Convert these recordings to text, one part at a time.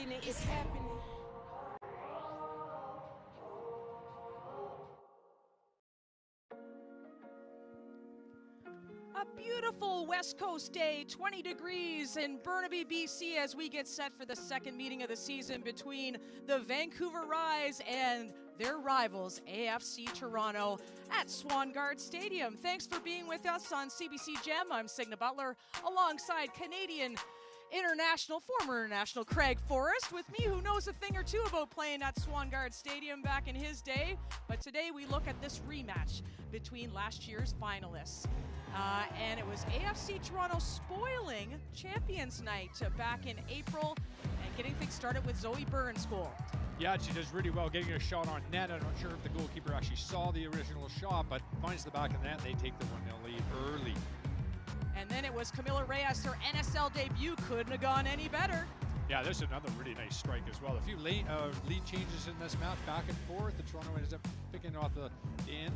watching it, it's happening. A beautiful West Coast day, 20 degrees in Burnaby, BC, as we get set for the second meeting of the season between the Vancouver Rise and their rivals, AFC Toronto, at Swangard Stadium. Thanks for being with us on CBC Gem. I'm Signa Butler, alongside Canadian former international Craig Forrest, with me, who knows a thing or two about playing at Swangard Stadium back in his day. But today we look at this rematch between last year's finalists. And it was AFC Toronto spoiling Champions Night back in April and getting things started with Zoe Burns' goal. Yeah, she does really well getting a shot on net. I'm not sure if the goalkeeper actually saw the original shot, but finds the back of the net. They take the 1-0 lead early. And then it was Camila Reyes, her NSL debut. Couldn't have gone any better. Yeah, this is another really nice strike as well. A few lead changes in this match, back and forth. The Toronto ends up picking off the end,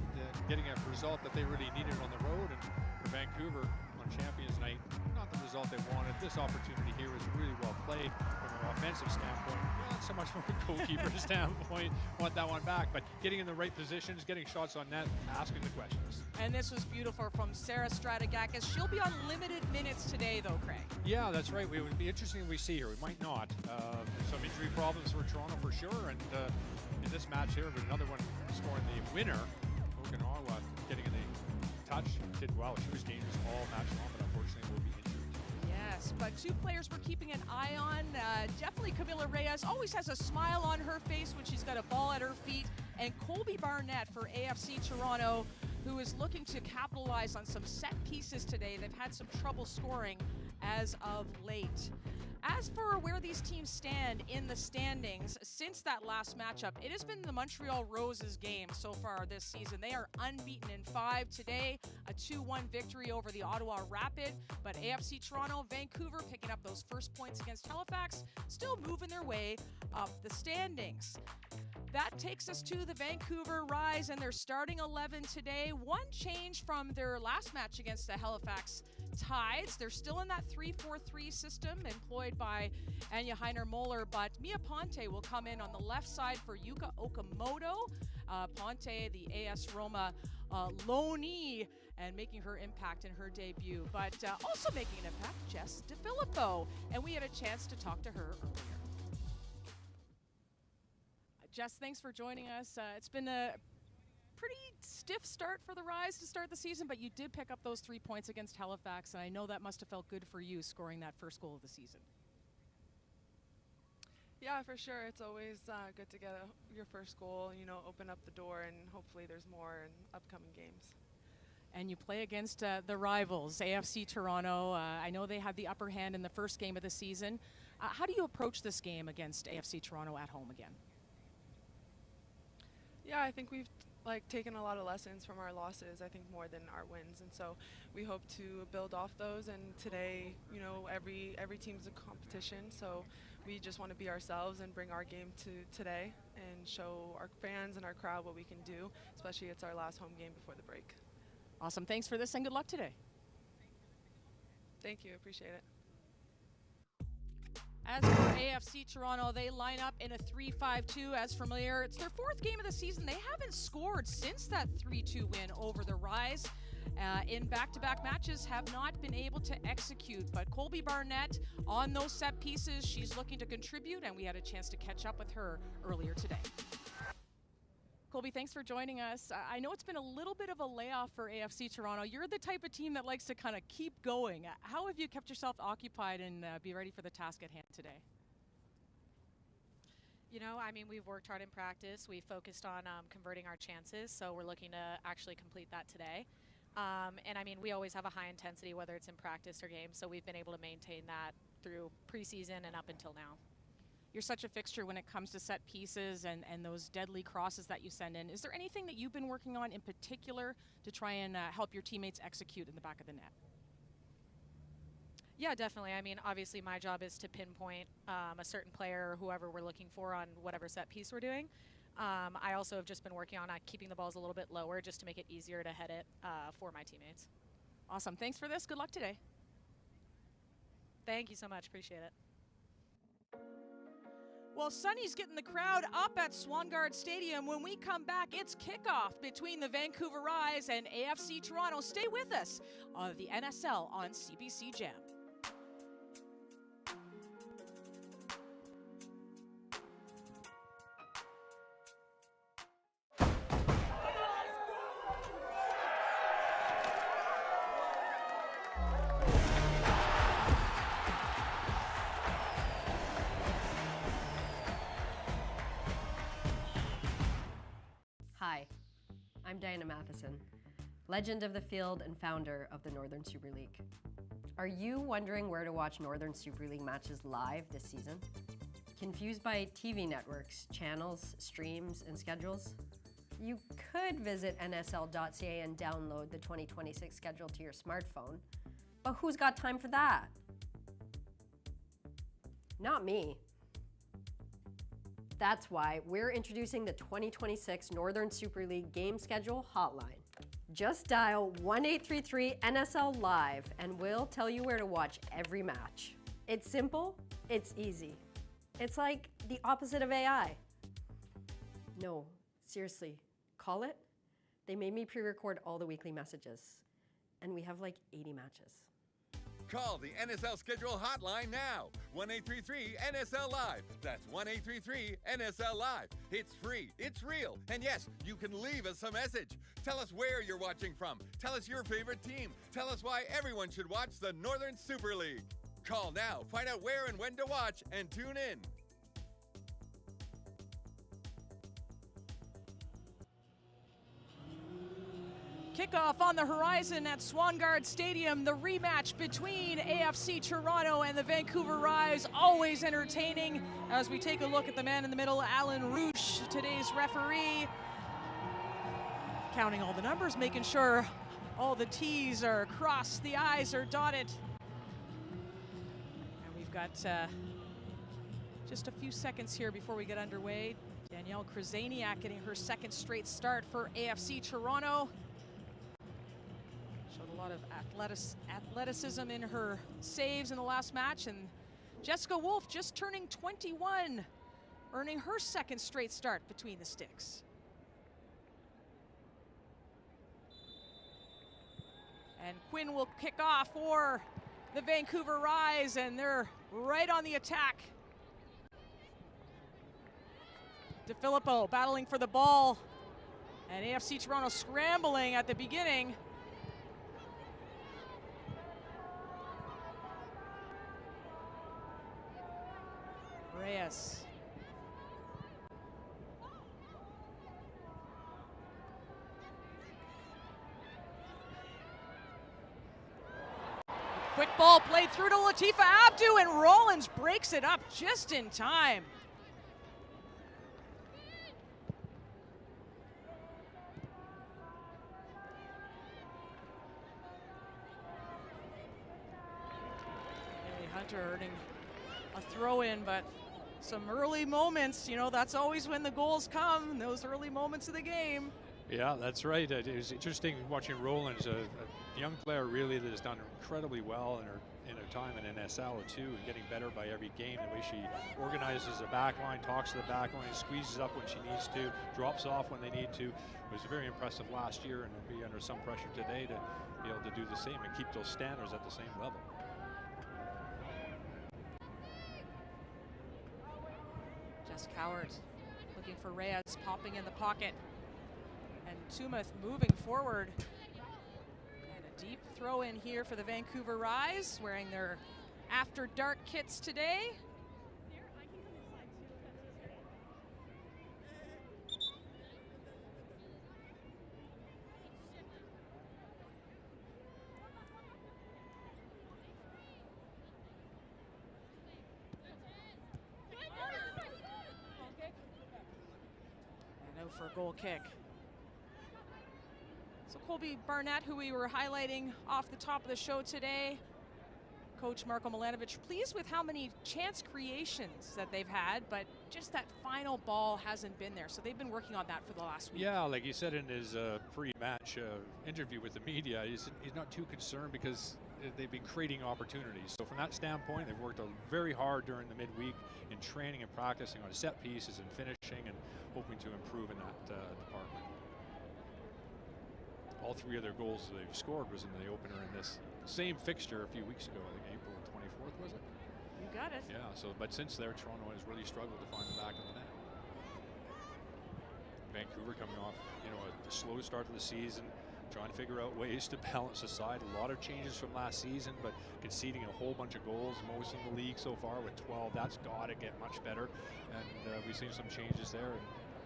getting a result that they really needed on the road. And for Vancouver on Champions Night, not the result they wanted. This opportunity here was really well played from an offensive standpoint. Not so much from a goalkeeper standpoint. Want that one back, but getting in the right positions, getting shots on net, asking the questions. And this was beautiful from Sarah Stratigakis. She'll be on limited minutes today, though, Craig. Yeah, that's right. It would be interesting if we see her. We might not. Some injury problems for Toronto for sure. And in this match here, but another one scoring the winner. Okinawa getting in the touch. Did well. She was dangerous all match long, but unfortunately will be injured. Yes, but two players we're keeping an eye on. Definitely Camila Reyes always has a smile on her face when she's got a ball at her feet. And Colby Barnett for AFC Toronto, who is looking to capitalize on some set pieces today. They've had some trouble scoring as of late. As for where these teams stand in the standings since that last matchup, it has been the Montreal Roses game so far this season. They are unbeaten in 5 today, a 2-1 victory over the Ottawa Rapid. But AFC Toronto, Vancouver picking up those first points against Halifax, still moving their way up the standings. That takes us to the Vancouver Rise and their starting 11 today. One change from their last match against the Halifax Tides. They're still in that 3-4-3 system employed by Anya Heiner-Moller, but Mia Ponte will come in on the left side for Yuka Okamoto. Ponte, the AS Roma loanee, and making her impact in her debut. But also making an impact, Jess DeFilippo. And we had a chance to talk to her earlier. Jess, thanks for joining us. It's been a pretty stiff start for the Rise to start the season, but you did pick up those 3 points against Halifax, and I know that must have felt good for you, scoring that first goal of the season. Yeah, for sure. It's always good to get your first goal, open up the door, and hopefully there's more in upcoming games. And you play against the rivals, AFC Toronto. I know they had the upper hand in the first game of the season. How do you approach this game against AFC Toronto at home again? Yeah, I think we've taken a lot of lessons from our losses, I think more than our wins, and so we hope to build off those. And today, every team's a competition, so we just want to be ourselves and bring our game to today and show our fans and our crowd what we can do, especially it's our last home game before the break. Awesome. Thanks for this and good luck today. Thank you. Appreciate it. As for AFC Toronto, they line up in a 3-5-2 as familiar. It's their fourth game of the season. They haven't scored since that 3-2 win over the Rise. In back-to-back matches, have not been able to execute. But Colby Barnett on those set pieces, she's looking to contribute, and we had a chance to catch up with her earlier today. Colby, thanks for joining us. I know it's been a little bit of a layoff for AFC Toronto. You're the type of team that likes to kind of keep going. How have you kept yourself occupied and be ready for the task at hand today? We've worked hard in practice. We focused on converting our chances, so we're looking to actually complete that today. We always have a high intensity, whether it's in practice or games, so we've been able to maintain that through preseason and up until now. You're such a fixture when it comes to set pieces and those deadly crosses that you send in. Is there anything that you've been working on in particular to try and help your teammates execute in the back of the net? Yeah, definitely. Obviously my job is to pinpoint a certain player or whoever we're looking for on whatever set piece we're doing. I also have just been working on keeping the balls a little bit lower just to make it easier to head it for my teammates. Awesome. Thanks for this. Good luck today. Thank you so much. Appreciate it. Well, Sonny's getting the crowd up at Swangard Stadium. When we come back, it's kickoff between the Vancouver Rise and AFC Toronto. Stay with us on the NSL on CBC Jam. Hi, I'm Diana Matheson, legend of the field and founder of the Northern Super League. Are you wondering where to watch Northern Super League matches live this season? Confused by TV networks, channels, streams, and schedules? You could visit nsl.ca and download the 2026 schedule to your smartphone, but who's got time for that? Not me. That's why we're introducing the 2026 Northern Super League game schedule hotline. Just dial 1-833-NSL Live and we'll tell you where to watch every match. It's simple, it's easy. It's like the opposite of AI. No, seriously, call it. They made me pre-record all the weekly messages, and we have like 80 matches. Call the NSL schedule hotline now. 1-833-NSL Live. That's 1-833-NSL Live. It's free, it's real, and yes, you can leave us a message. Tell us where you're watching from. Tell us your favorite team. Tell us why everyone should watch the Northern Super League. Call now, find out where and when to watch, and tune in. Kickoff on the horizon at Swangard Stadium, the rematch between AFC Toronto and the Vancouver Rise, always entertaining. As we take a look at the man in the middle, Alan Rouche, today's referee, counting all the numbers, making sure all the T's are crossed, the I's are dotted. And we've got just a few seconds here before we get underway. Danielle Krasaniak getting her second straight start for AFC Toronto. A lot of athleticism in her saves in the last match, and Jessica Wolf just turning 21, earning her second straight start between the sticks. And Quinn will kick off for the Vancouver Rise, and they're right on the attack. DeFilippo battling for the ball, and AFC Toronto scrambling at the beginning. Reyes. Quick ball played through to Latifa Abdu, and Rollins breaks it up just in time. Haley Hunter earning a throw in, but some early moments, you know, that's always when the goals come, those early moments of the game. Yeah, that's right. It was interesting watching Rollins, a young player really that has done incredibly well in her time in NSL too, and getting better by every game. The way she organizes the back line, talks to the back line, squeezes up when she needs to, drops off when they need to. It was very impressive last year, and will be under some pressure today to be able to do the same and keep those standards at the same level. Jess Coward looking for Reyes, popping in the pocket. And Tumeth moving forward. And a deep throw in here for the Vancouver Rise, wearing their After Dark kits today. And out for a goal kick. So Colby Barnett, who we were highlighting off the top of the show today, Coach Marko Milanovic pleased with how many chance creations that they've had, but just that final ball hasn't been there. So they've been working on that for the last week. Yeah, like he said in his pre-match interview with the media, he's not too concerned because they've been creating opportunities. So from that standpoint, they've worked very hard during the midweek in training and practicing on set pieces and finishing, and hoping to improve in that department. All 3 of their goals they've scored was in the opener in this same fixture a few weeks ago. I think April 24th, was it? You got it. Yeah, so but since there, Toronto has really struggled to find the back of the net. Vancouver coming off, a slow start to the season, trying to figure out ways to balance the side. A lot of changes from last season, but conceding a whole bunch of goals, most in the league so far with 12. That's got to get much better, and we've seen some changes there. And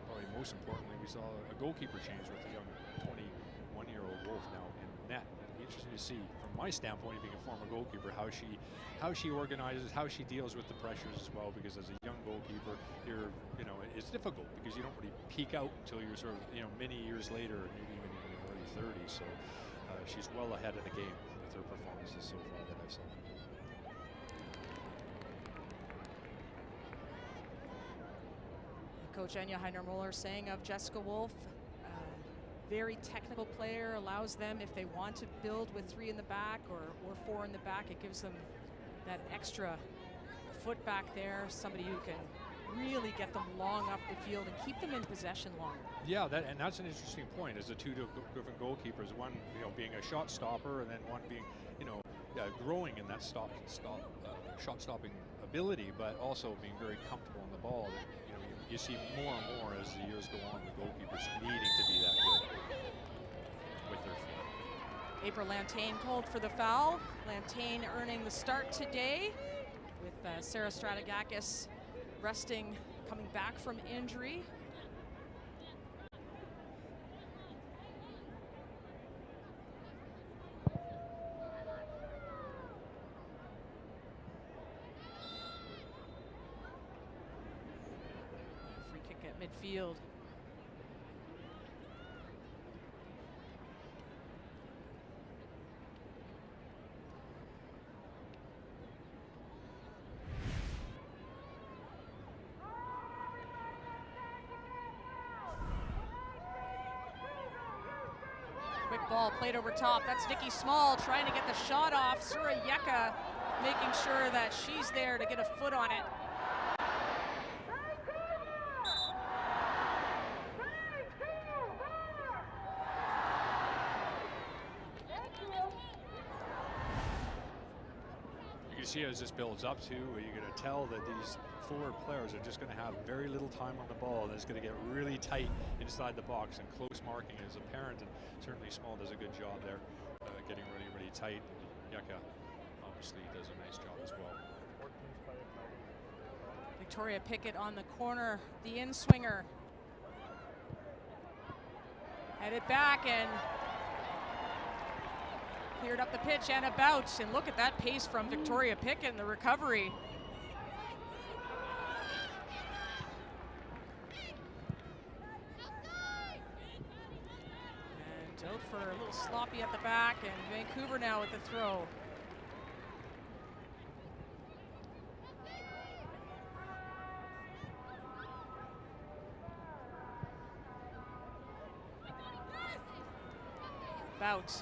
probably most importantly, we saw a goalkeeper change with a young 21-year-old Wolf now in net. It'll be interesting to see, from my standpoint, being a former goalkeeper, how she organizes, how she deals with the pressures as well. Because as a young goalkeeper, it's difficult because you don't really peak out until you're sort of many years later, maybe even in your early 30s. So she's well ahead of the game with her performances so far that I've seen. Coach Anya Heiner-Muller saying of Jessica Wolf, very technical player, allows them, if they want to build with 3 in the back or 4 in the back, it gives them that extra foot back there, somebody who can really get them long up the field and keep them in possession longer. Yeah, that's an interesting point. As the 2 different goalkeepers, one being a shot stopper, and then one being growing in that shot stopping ability, but also being very comfortable on the ball. You see more and more as the years go on, the goalkeepers needing to be that good with their feet. April Lantain called for the foul. Lantain earning the start today, with Sarah Stratigakis resting, coming back from injury. Free kick at midfield. Quick ball played over top. That's Nikki Small trying to get the shot off. Sura Yeka making sure that she's there to get a foot on it. You can see as this builds up too, you're going to tell that these forward players are just going to have very little time on the ball, and it's going to get really tight inside the box, and close marking is apparent, and certainly Small does a good job there, getting really tight. Yeka obviously does a nice job as well. Victoria Pickett on the corner, the in-swinger. Headed back and cleared up the pitch and about. And look at that pace from Victoria Pickett in the recovery. And out for a little sloppy at the back, and Vancouver now with the throw. Bout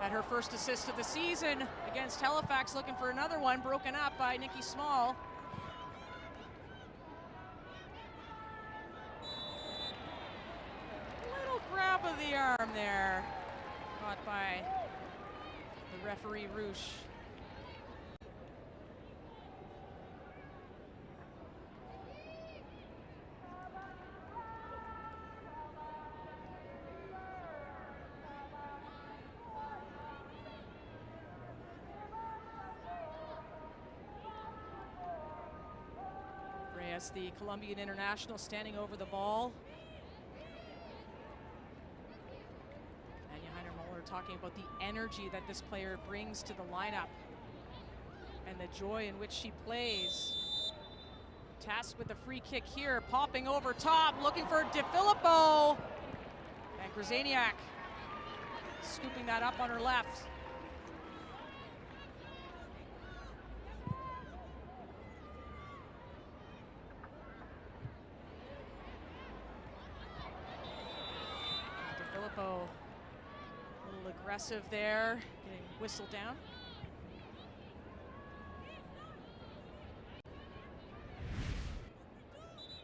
had her first assist of the season against Halifax, looking for another one, broken up by Nikki Small. Little grab of the arm there, caught by the referee Roosh. Reyes, the Colombian international, standing over the ball. Anya Heiner-Muller talking about the energy that this player brings to the lineup and the joy in which she plays. Tasked with the free kick here, popping over top, looking for De Filippo. And Grzaniak scooping that up on her left. aggressive there, getting whistled down.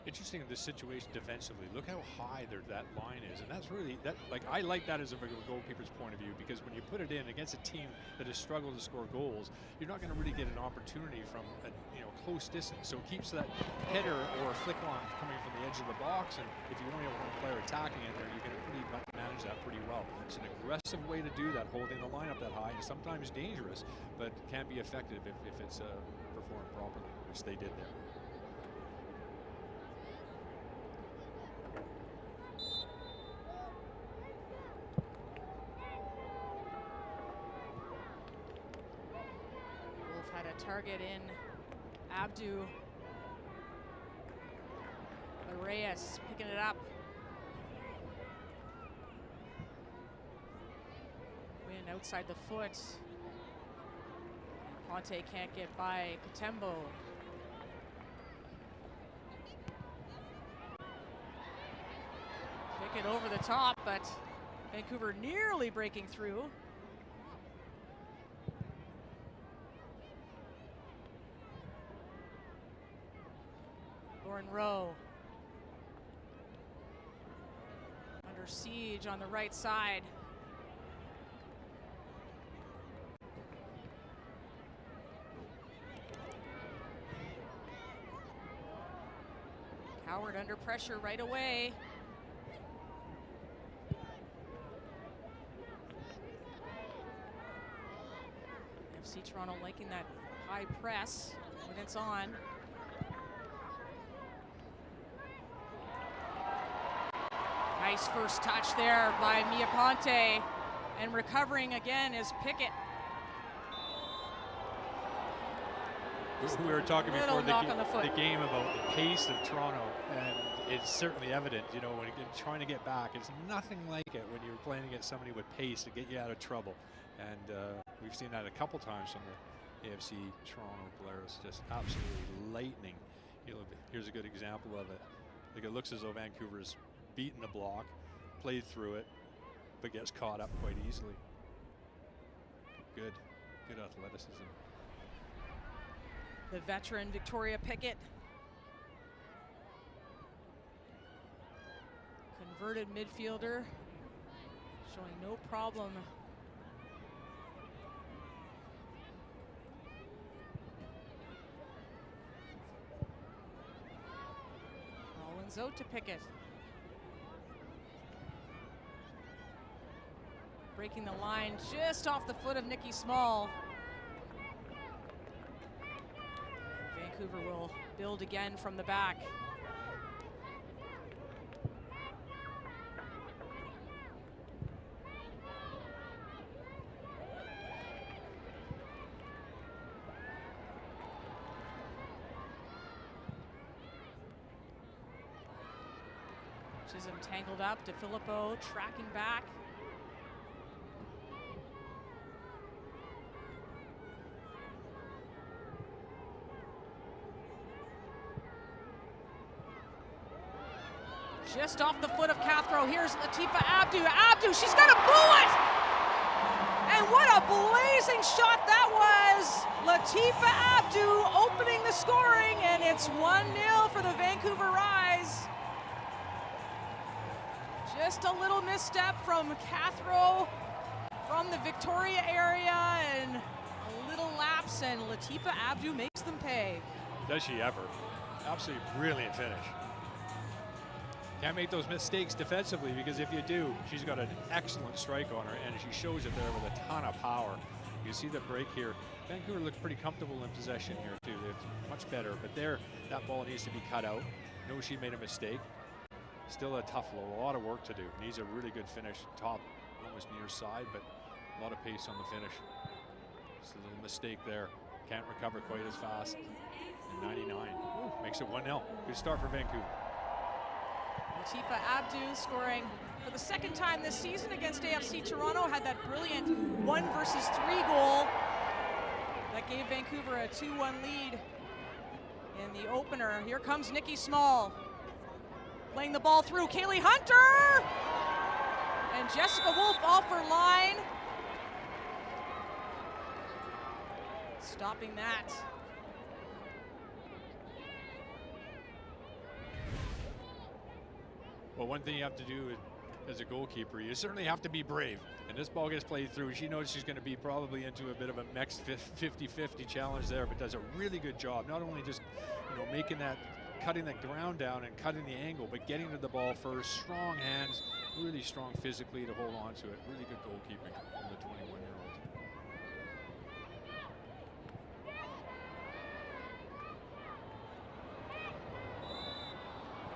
Interesting in this situation defensively. Look how high that line is, and that's really like I like that as a goalkeeper's point of view, because when you put it in against a team that has struggled to score goals, you're not going to really get an opportunity from a close distance. So it keeps that header or flick on coming from the edge of the box, and if you only have one player attacking it there, you can pretty much manage that pretty well. It's an aggressive way to do that, holding the line up that high, and sometimes dangerous, but can be effective if it's performed properly, which they did there. Target in Abdu. Reyes picking it up. Win outside the foot. Ponte can't get by Katembo. Pick it over the top, but Vancouver nearly breaking through. Rowe under siege on the right side. Coward under pressure right away. AFC Toronto liking that high press when it's on. Nice first touch there by Mia Ponte, and recovering again is Pickett. We were talking before the game about the pace of Toronto, and it's certainly evident, when you're trying to get back, it's nothing like it when you're playing against somebody with pace to get you out of trouble. And we've seen that a couple times from the AFC Toronto players, just absolutely lightning. Here's a good example of it. Like, it looks as though Vancouver's beaten the block, played through it, but gets caught up quite easily. Good athleticism. The veteran Victoria Pickett. Converted midfielder, showing no problem. Rollins out to Pickett. Breaking the line just off the foot of Nikki Small. Vancouver will build again from the back. Chisholm tangled up. DeFilippo tracking back. Just off the foot of Cathro. Here's Latifa Abdu. Abdu, she's got a bullet! And what a blazing shot that was! Latifa Abdu opening the scoring, and it's 1-0 for the Vancouver Rise. Just a little misstep from Cathro from the Victoria area, and a little lapse, and Latifa Abdu makes them pay. Does she ever? Absolutely brilliant finish. Can't make those mistakes defensively, because if you do, she's got an excellent strike on her, and she shows it there with a ton of power. You see the break here. Vancouver looks pretty comfortable in possession here too. It's much better, but there, that ball needs to be cut out. Knows she made a mistake. Still a tough low, a lot of work to do. Needs a really good finish, top, almost near side, but a lot of pace on the finish. Just a little mistake there. Can't recover quite as fast. And 99, makes it 1-0. Good start for Vancouver. Latifa Abdu scoring for the second time this season against AFC Toronto. Had that brilliant 1 versus 3 goal that gave Vancouver a 2-1 lead in the opener. Here comes Nikki Small. Playing the ball through Kaylee Hunter! And Jessica Wolf off her line. stopping that. Well, one thing you have to do as a goalkeeper, you certainly have to be brave. And this ball gets played through. She knows she's going to be probably into a bit of a mixed 50-50 challenge there, but does a really good job. Not only just, making that, cutting that ground down and cutting the angle, but getting to the ball first. Strong hands, really strong physically to hold on to it. Really good goalkeeping from the 21-year-old.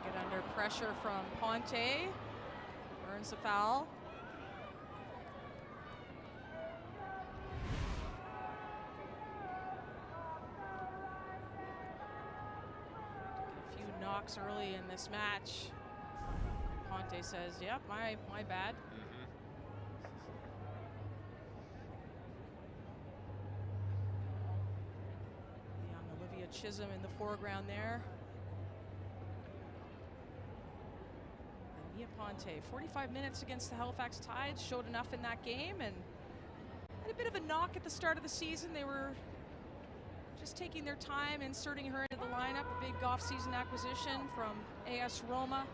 Get under pressure from Ponte. Earns the foul. A few knocks early in this match. Ponte says, yep, my bad. Young Olivia Chisholm in the foreground there. Mia Ponte, 45 minutes against the Halifax Tides, showed enough in that game and had a bit of a knock at the start of the season. They were just taking their time inserting her into the lineup, a big off-season acquisition from AS Roma.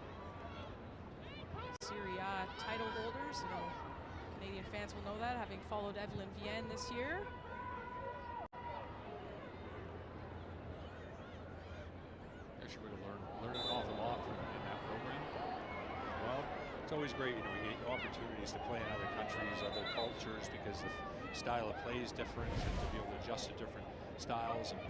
Serie A title holders, Canadian fans will know that, having followed Evelyn Vienne this year. Actually, we're going to learn an awful lot from in that program. Well, it's always great, you get opportunities to play in other countries, other cultures, because the style of play is different, and to be able to adjust to different styles and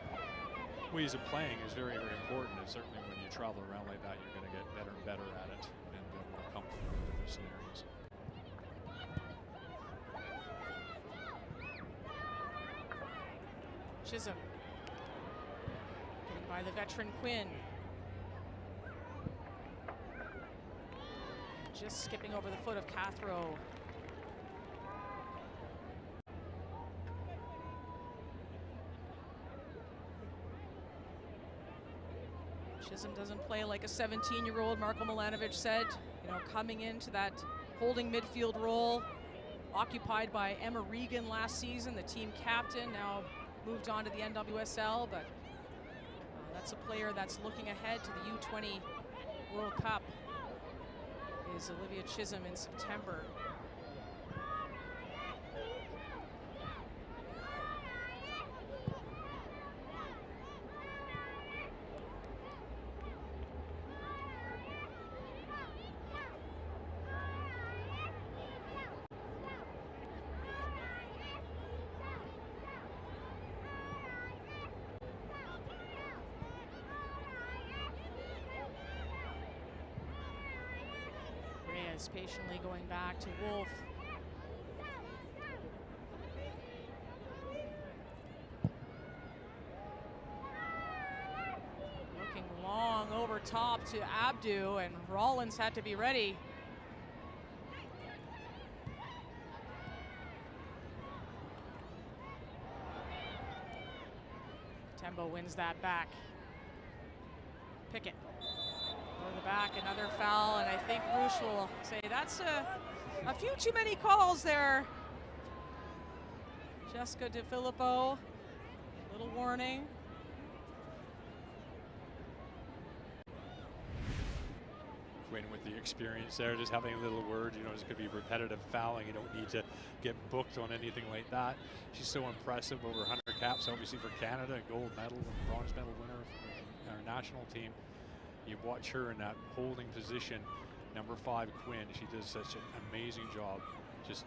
ways of playing is very, very important. And certainly when you travel around like that, you're going to get better and better at it and more comfortable in different scenarios. Chisholm. Getting by the veteran Quinn. Just skipping over the foot of Cathro. Chisholm doesn't play like a 17-year-old, Marko Milanovic said. Coming into that holding midfield role, occupied by Emma Regan last season, the team captain, now moved on to the NWSL, but that's a player that's looking ahead to the U20 World Cup. Is Olivia Chisholm in September. Patiently going back to Wolf. Looking long over top to Abdu, and Rollins had to be ready. Tembo wins that back. Pickett. Over the back, another foul, and I think Roosh will say that's a few too many calls there. Jessica DeFilippo, little warning. Quinn with the experience there, just having a little word, this could be repetitive fouling. You don't need to get booked on anything like that. She's so impressive, over 100 caps, obviously for Canada, gold medal and bronze medal winner for our national team. You watch her in that holding position, number 5, Quinn. She does such an amazing job, just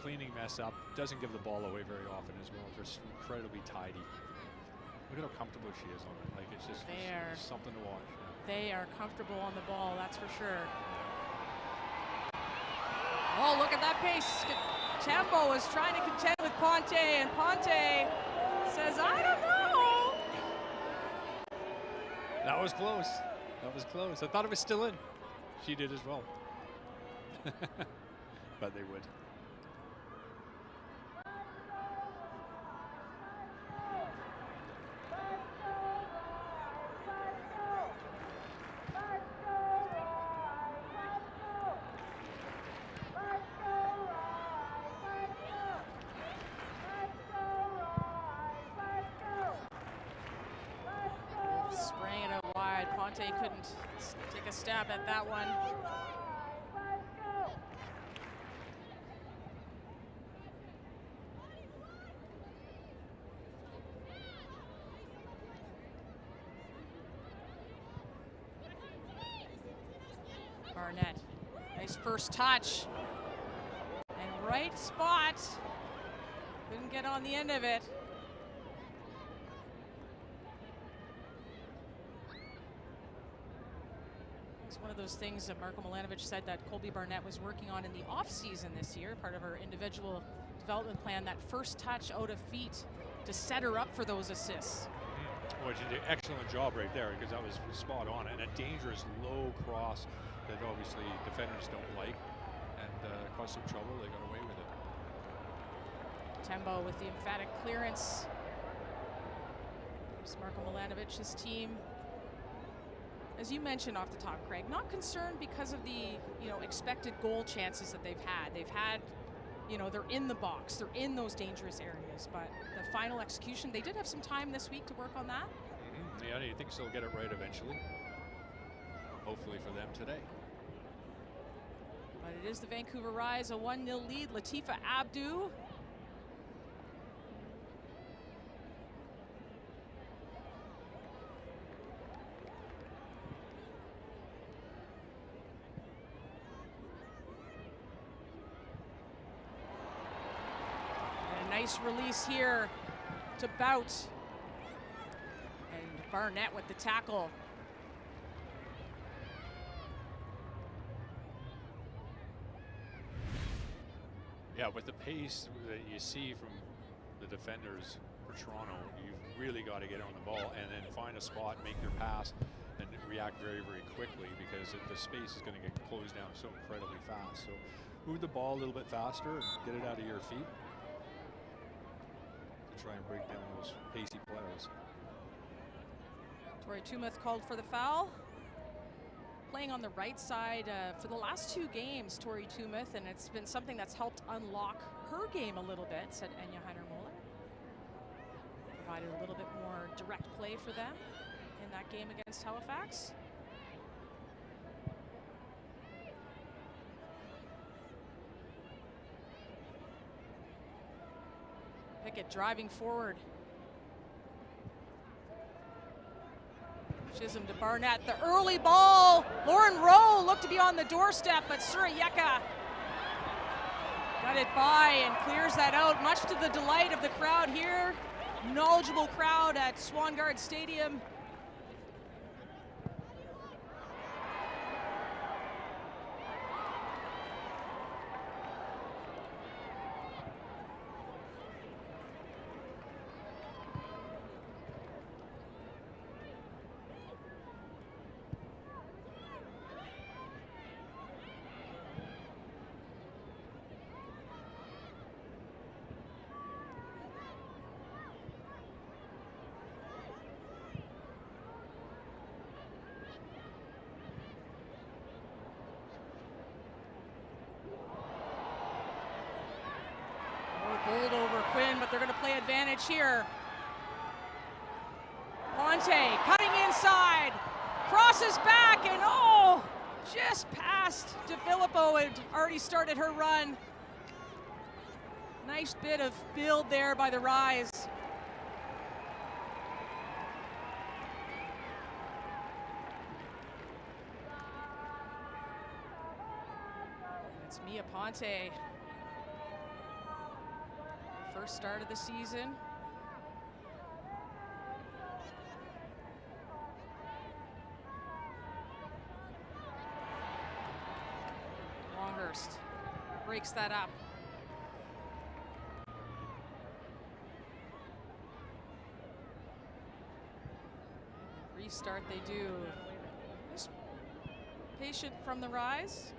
cleaning mess up. Doesn't give the ball away very often as well. Just incredibly tidy. Look at how comfortable she is on it. Like it's just it's something to watch. They are comfortable on the ball, that's for sure. Oh, look at that pace. Tembo is trying to contend with Ponte, and Ponte says, I don't know. That was close. That was close. I thought it was still in. She did as well. But they would. Ponte couldn't take a stab at that one. Barnett, nice first touch. And right spot. Couldn't get on the end of it. It's one of those things that Marko Milanovic said that Colby Barnett was working on in the off-season this year, part of her individual development plan, that first touch out of feet to set her up for those assists. Well, she did an excellent job right there because that was spot on, and a dangerous low cross that obviously defenders don't like, and caused some trouble. They got away with it. Tembo with the emphatic clearance. There's Marko Milanovic's team. As you mentioned off the top, Craig, not concerned because of the expected goal chances that they've had. They've had, they're in the box, they're in those dangerous areas, but the final execution, they did have some time this week to work on that. Yeah, you think they'll get it right eventually. Hopefully for them today. But it is the Vancouver Rise, a 1-0 lead. Latifa Abdu. And a nice release here to Bout. And Barnett with the tackle. Yeah, with the pace that you see from the defenders for Toronto, you've really got to get on the ball and then find a spot, make your pass, and react very, very quickly because the space is going to get closed down so incredibly fast. So move the ball a little bit faster and get it out of your feet to try and break down those pacey players. Tori Tumeth called for the foul. Playing on the right side for the last 2 games, Tori Tumeth, and it's been something that's helped unlock her game a little bit, said Enya Heiner-Moller. Provided a little bit more direct play for them in that game against Halifax. Pickett driving forward. Chisholm to Barnett, the early ball. Lauren Rowe looked to be on the doorstep, but Surayeka got it by and clears that out, much to the delight of the crowd here. Knowledgeable crowd at Swangard Stadium. Bold over Quinn, but they're going to play advantage here. Ponte cutting inside, crosses back, and just past DeFilippo had already started her run. Nice bit of build there by the Rise. And it's Mia Ponte. First start of the season. Longhurst breaks that up. Restart they do. Just patient from the Rise.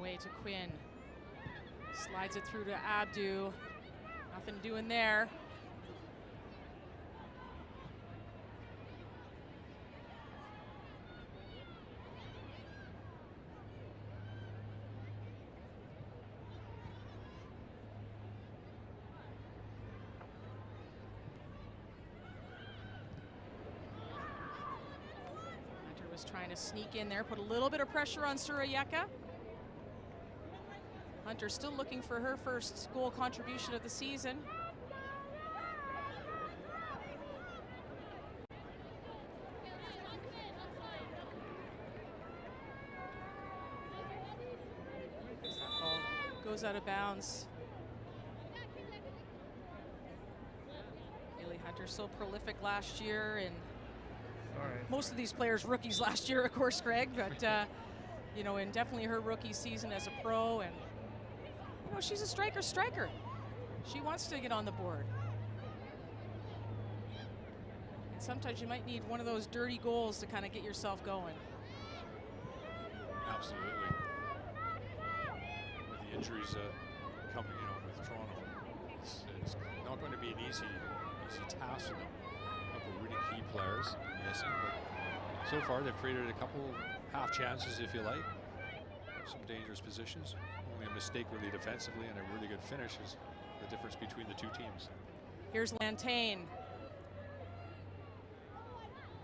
away to Quinn. Slides it through to Abdu. Nothing doing there. Trying to sneak in there, put a little bit of pressure on Surayeka. Hunter still looking for her first goal contribution of the season. That ball goes out of bounds. Haley Hunter so prolific last year, and most of these players rookies last year, of course, Greg, but you know, in definitely her rookie season as a pro, and you know, she's a striker. She wants to get on the board. And sometimes you might need one of those dirty goals to kind of get yourself going. Absolutely. With the injuries coming, you know, with Toronto, it's not going to be an easy task for them. A couple of really key players missing, but so far they've created a couple half chances, if you like. Some dangerous positions. Only a mistake really defensively, and a really good finish is the difference between the two teams. Here's Lantain.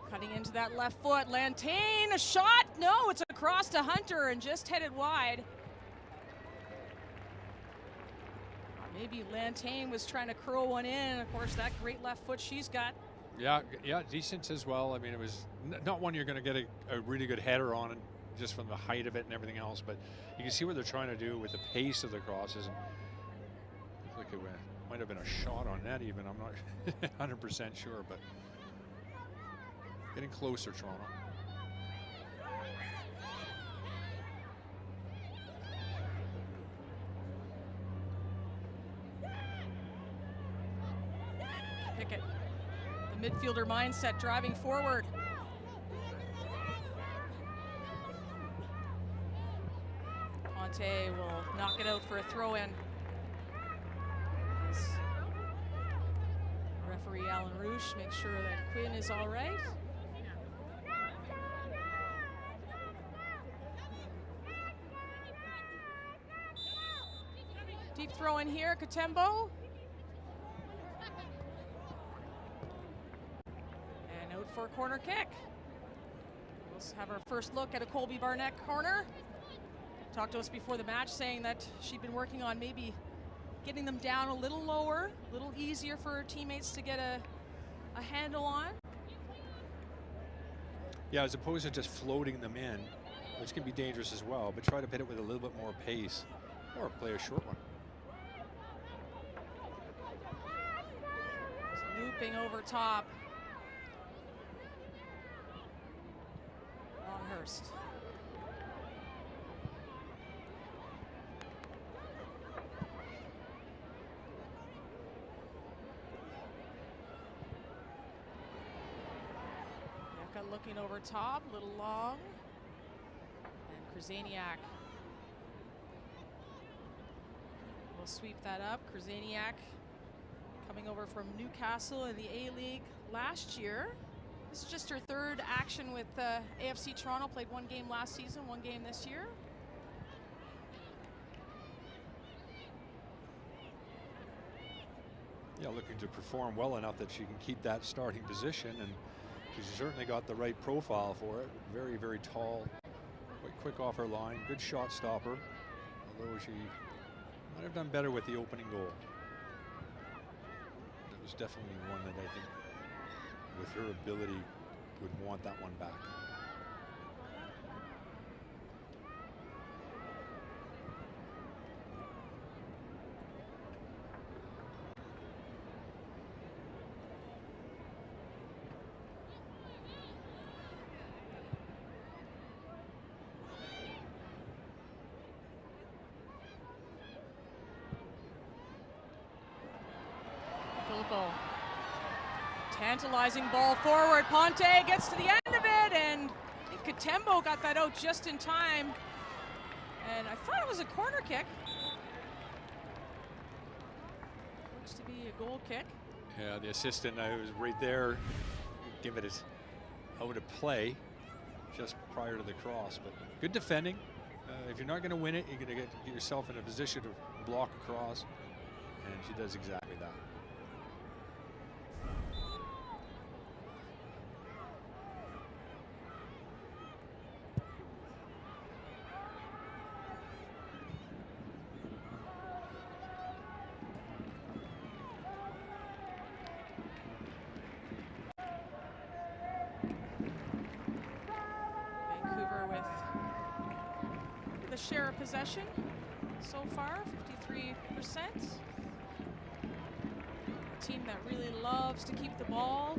Cutting into that left foot. Lantain, a shot. No, it's across to Hunter and just headed wide. Maybe Lantain was trying to curl one in, and of course that great left foot she's got. Yeah, decent as well. I mean, it was not one you're going to get a really good header on, and just from the height of it and everything else, but you can see what they're trying to do with the pace of the crosses. And look, it might have been a shot on net even. I'm not 100% sure, but getting closer, Toronto. Pickett, the midfielder mindset driving forward. Ponte will knock it out for a throw-in. Referee Alan Rouche makes sure that Quinn is all right. Deep throw in here, Katembo. And out for a corner kick. Let's have our first look at a Colby Barnett corner. Talked to us before the match saying that she'd been working on maybe getting them down a little lower, a little easier for her teammates to get a handle on. Yeah, as opposed to just floating them in, which can be dangerous as well, but try to hit it with a little bit more pace or play a short one. Looping over top. Longhurst. Yeka looking over top, a little long. And Krzyzaniak will sweep that up. Krzyzaniak coming over from Newcastle in the A-League last year. This is just her third action with AFC Toronto. Played one game last season, one game this year. Yeah, looking to perform well enough that she can keep that starting position, and she's certainly got the right profile for it. Very, very tall, quite quick off her line, good shot stopper, although she might have done better with the opening goal. It was definitely one that I think, with her ability, would want that one back. Tantalizing ball forward. Ponte gets to the end of it, and I think Katembo got that out just in time. And I thought it was a corner kick. Looks to be a goal kick. Yeah, the assistant was right there. Give it out of play just prior to the cross. But good defending. If you're not going to win it, you're going to get yourself in a position to block across. And she does exactly that. Vancouver with the share of possession so far, 53%. A team that really loves to keep the ball.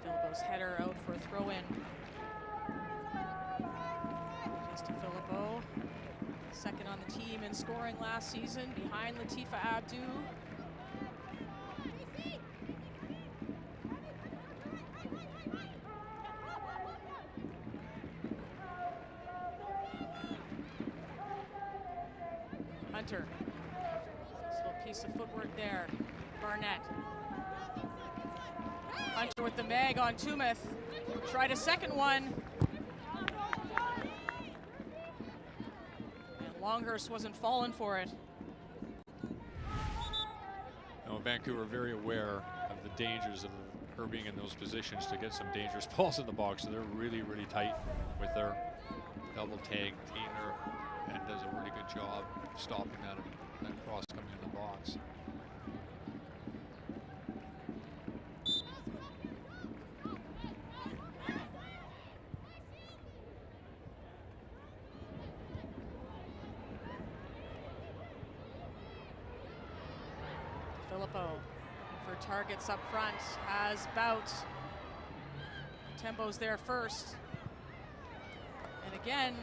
Philippo's header out for a throw-in. Just to Filippo. Second on the team in scoring last season, behind Latifa Abdu. Hunter. Nice little piece of footwork there. Barnett. Hunter with the mag on Tumeth. Tried a second one. Longhurst wasn't falling for it. Now, Vancouver very aware of the dangers of her being in those positions to get some dangerous balls in the box. So they're really, really tight with their double tag. Tainer and does a really good job stopping that cross coming in the box. Filippo for targets up front, has Bout. Tembo's there first. And again,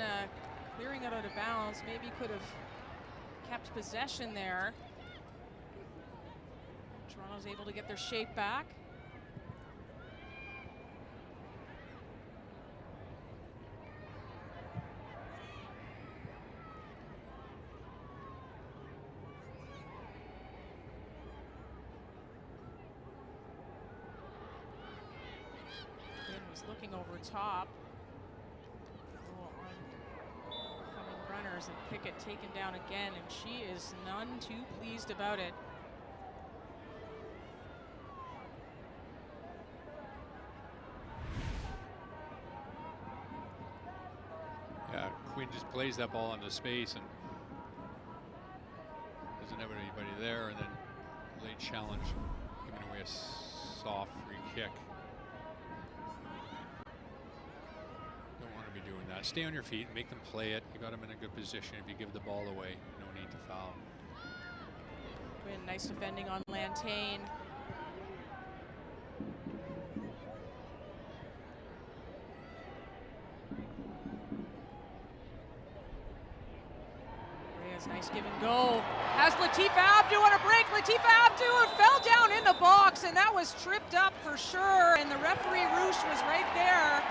clearing it out of bounds, maybe could have kept possession there. Toronto's able to get their shape back. Looking over top. Oncoming runners, and Pickett taken down again, and she is none too pleased about it. Yeah, Quinn just plays that ball into space and doesn't have anybody there, and then late challenge, giving away a soft free kick. Doing that. Stay on your feet, make them play it. You got them in a good position. If you give the ball away, no need to foul. Quinn, nice defending on Lantain. Reyes, nice give and go. Has Latifa Abdu on a break. Latifa Abdu fell down in the box, and that was tripped up for sure. And the referee Roosh was right there.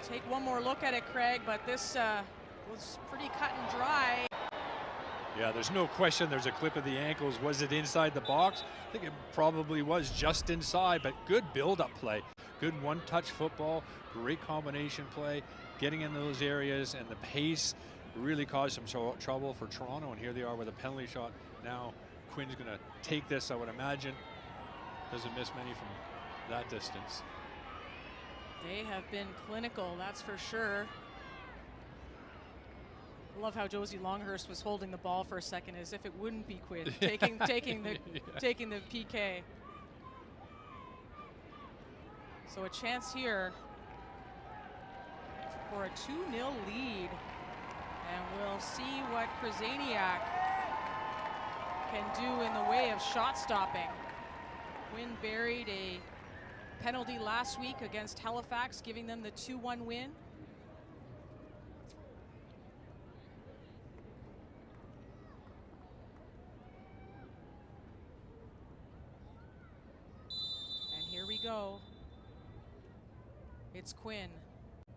Take one more look at it, Craig, but this was pretty cut and dry. Yeah, there's no question there's a clip of the ankles. Was it inside the box? I think it probably was just inside, but good build-up play. Good one-touch football, great combination play, getting in those areas, and the pace really caused some trouble for Toronto, and here they are with a penalty shot. Now Quinn's gonna take this, I would imagine. Doesn't miss many from that distance. They have been clinical, that's for sure. I love how Josie Longhurst was holding the ball for a second as if it wouldn't be Quinn taking the PK. So a chance here for a 2-0 lead. And we'll see what Krasaniak can do in the way of shot stopping. Quinn buried a penalty last week against Halifax, giving them the 2-1 win. So it's Quinn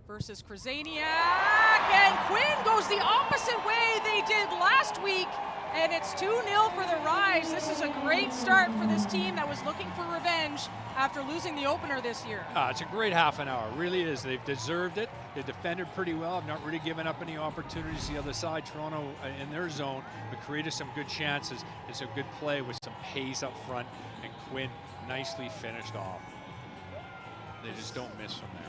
versus Krasaniak, and Quinn goes the opposite way they did last week, and it's 2-0 for the Rise. This is a great start for this team that was looking for revenge after losing the opener this year. It's a great half an hour, really is. They've deserved it. They defended pretty well. I've not really given up any opportunities the other side. Toronto in their zone, but created some good chances. It's a good play with some pace up front, and Quinn nicely finished off. They just don't miss from there.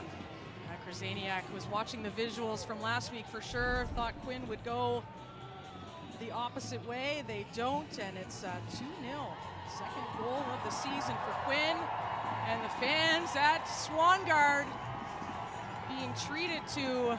Krasaniak was watching the visuals from last week for sure, thought Quinn would go the opposite way. They don't, and it's 2-0. Second goal of the season for Quinn, and the fans at Swangard being treated to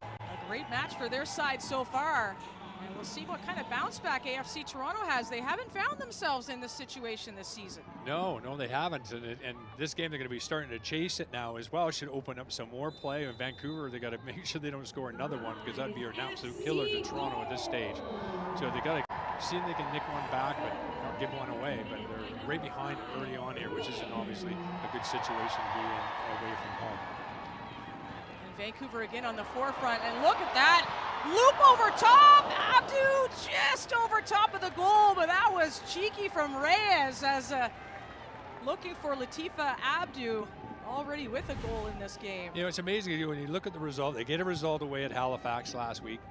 a great match for their side so far. And we'll see what kind of bounce back AFC Toronto has. They haven't found themselves in this situation this season. No, they haven't. And this game, they're going to be starting to chase it now as well. Should open up some more play. In Vancouver, they got to make sure they don't score another one, because that'd be an absolute killer to Toronto at this stage. So they got to see if they can nick one back, but not give one away. But they're right behind early on here, which isn't obviously a good situation to be in away from home. And Vancouver again on the forefront, and look at that. Loop over top, Abdu just over top of the goal, but that was cheeky from Reyes, as looking for Latifa Abdu, already with a goal in this game. You know, it's amazing when you look at the result. They get a result away at Halifax last week,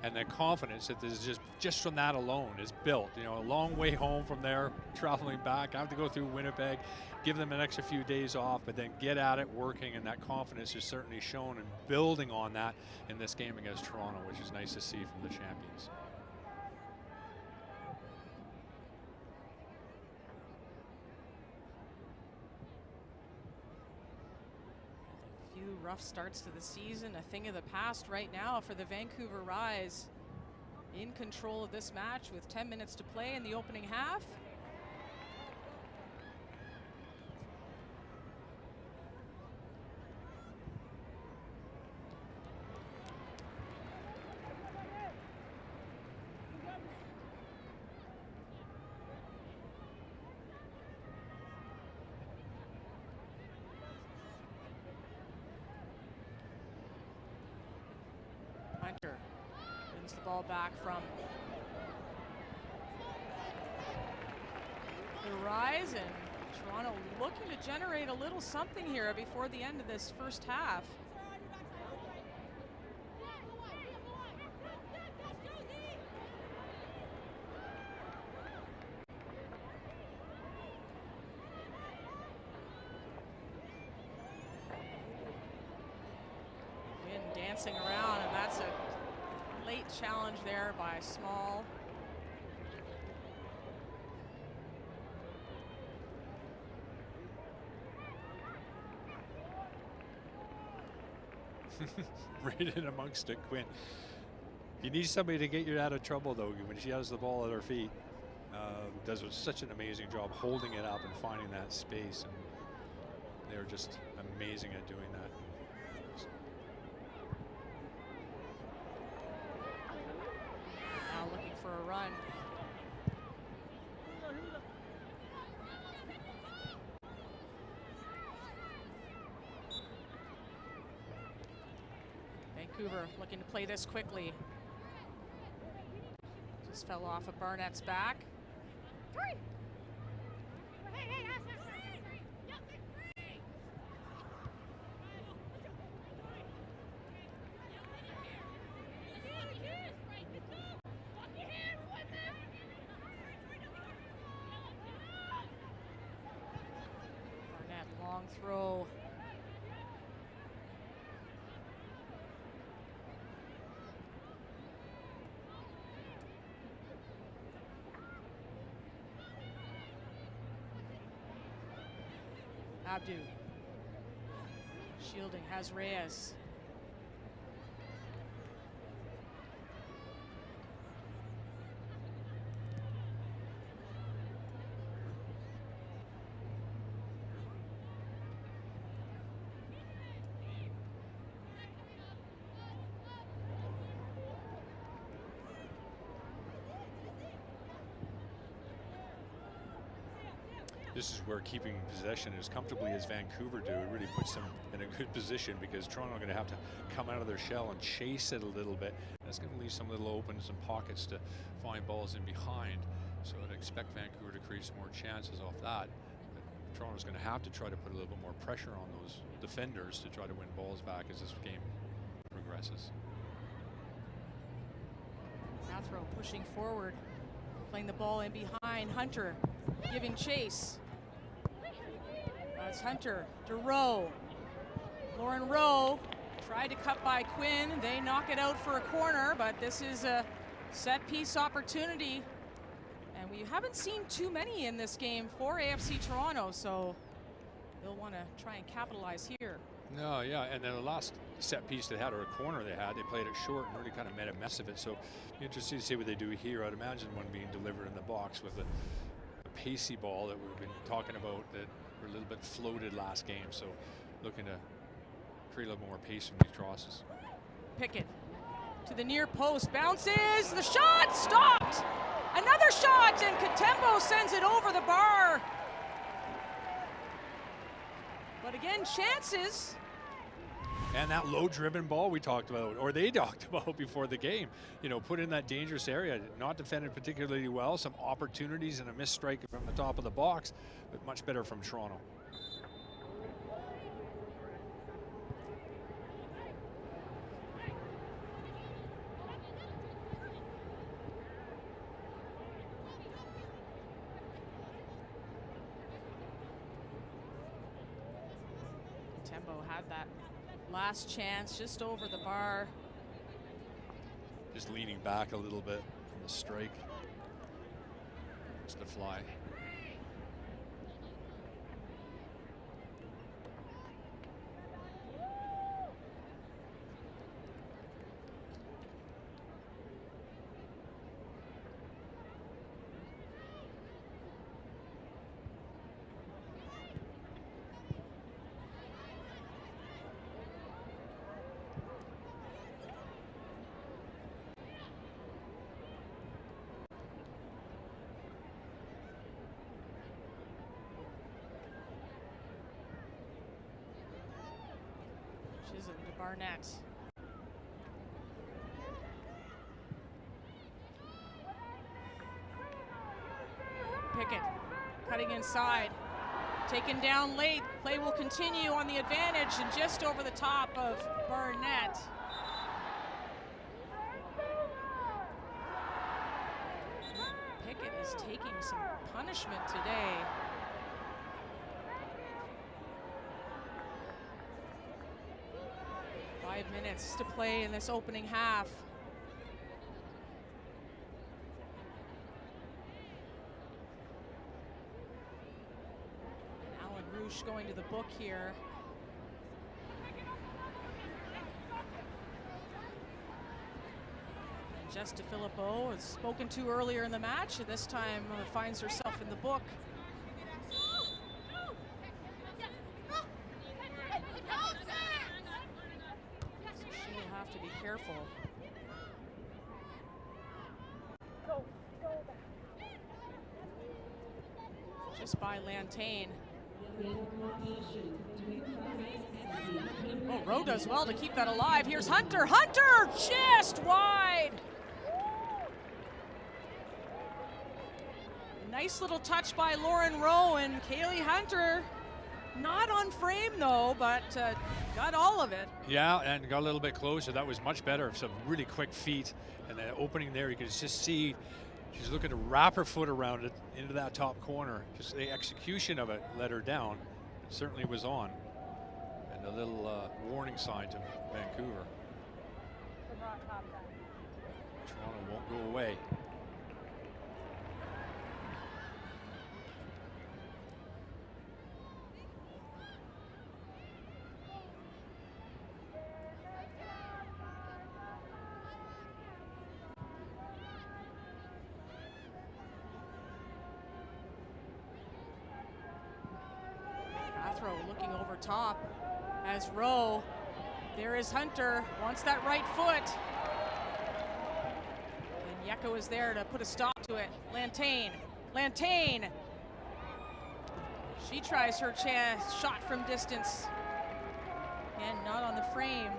and the confidence that there's just from that alone is built. You know, a long way home from there, traveling back. I have to go through Winnipeg, give them an extra few days off, but then get at it working, and that confidence is certainly shown and building on that in this game against Toronto, which is nice to see from the champions. A few rough starts to the season, a thing of the past right now for the Vancouver Rise. In control of this match with 10 minutes to play in the opening half. Hunter wins the ball back from the Rise, and Toronto looking to generate a little something here before the end of this first half. Wynn dancing around, and that's a late challenge there by Small. Right in amongst it, Quinn. You need somebody to get you out of trouble, though, when she has the ball at her feet. Does such an amazing job holding it up and finding that space, and they're just amazing at doing that. Now looking for a run. Vancouver looking to play this quickly. Just fell off of Barnett's back. Barnett, long throw. Abdu. Shielding has Reyes. this is where keeping possession as comfortably as Vancouver do, it really puts them in a good position, because Toronto are going to have to come out of their shell and chase it a little bit. And it's going to leave some little opens and pockets to find balls in behind. So I'd expect Vancouver to create some more chances off that. But Toronto's going to have to try to put a little bit more pressure on those defenders to try to win balls back as this game progresses. Cathro pushing forward, playing the ball in behind. Hunter giving chase. That's Hunter to Rowe. Lauren Rowe tried to cut by Quinn. They knock it out for a corner, but this is a set piece opportunity. And we haven't seen too many in this game for AFC Toronto, so they'll want to try and capitalize here. No, yeah, and then the last set piece they had, or a corner they had, they played it short and really kind of made a mess of it. So interesting to see what they do here. I'd imagine one being delivered in the box with a pacey ball that we've been talking about that were a little bit floated last game. So looking to create a little more pace from these crosses. Pickett to the near post, bounces, the shot stopped. Another shot, and Katembo sends it over the bar. But again, chances. And that low-driven ball we talked about, or they talked about before the game, you know, put in that dangerous area, not defended particularly well, some opportunities and a missed strike from the top of the box, but much better from Toronto. Tembo had that last chance just over the bar. Just leaning back a little bit from the strike. Just a fly. Chisholm to Barnett. Pickett cutting inside, taken down late. Play will continue on the advantage and just over the top of Barnett. Pickett is taking some punishment today. Minutes to play in this opening half. And Alan Rouge going to the book here. And Jess DeFilippo is spoken to earlier in the match, and this time finds herself in the book. To be careful. Just by Lantain. Oh, Rowe does well to keep that alive. Here's Hunter. Hunter just wide. Nice little touch by Lauren Rowe, and Kaylee Hunter not on frame though, but got all of it. Yeah, and got a little bit closer. That was much better. Some really quick feet, and the opening there, you could just see she's looking to wrap her foot around it into that top corner. Just the execution of it let her down. It certainly was on. And a little warning sign to Vancouver. Toronto won't go away. Looking over top as Rowe. There is Hunter, wants that right foot. And Yeko is there to put a stop to it. Lantain. She tries her shot from distance. And not on the frame.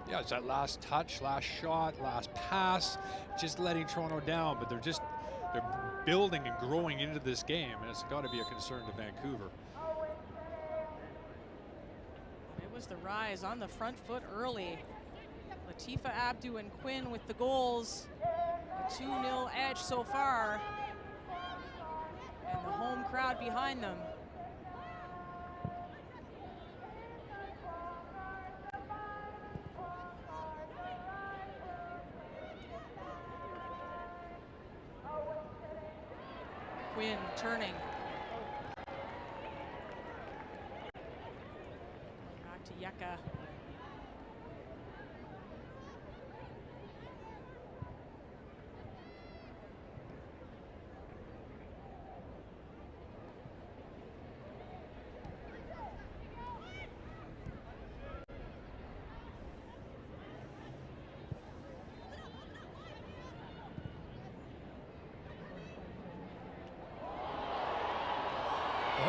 Yeah, it's that last touch, last shot, last pass, just letting Toronto down, but they're building and growing into this game, and it's got to be a concern to Vancouver. It was the Rise on the front foot early. Latifa Abdu and Quinn with the goals. A 2-0 edge so far. And the home crowd behind them. Quinn turning. Back to Yeka.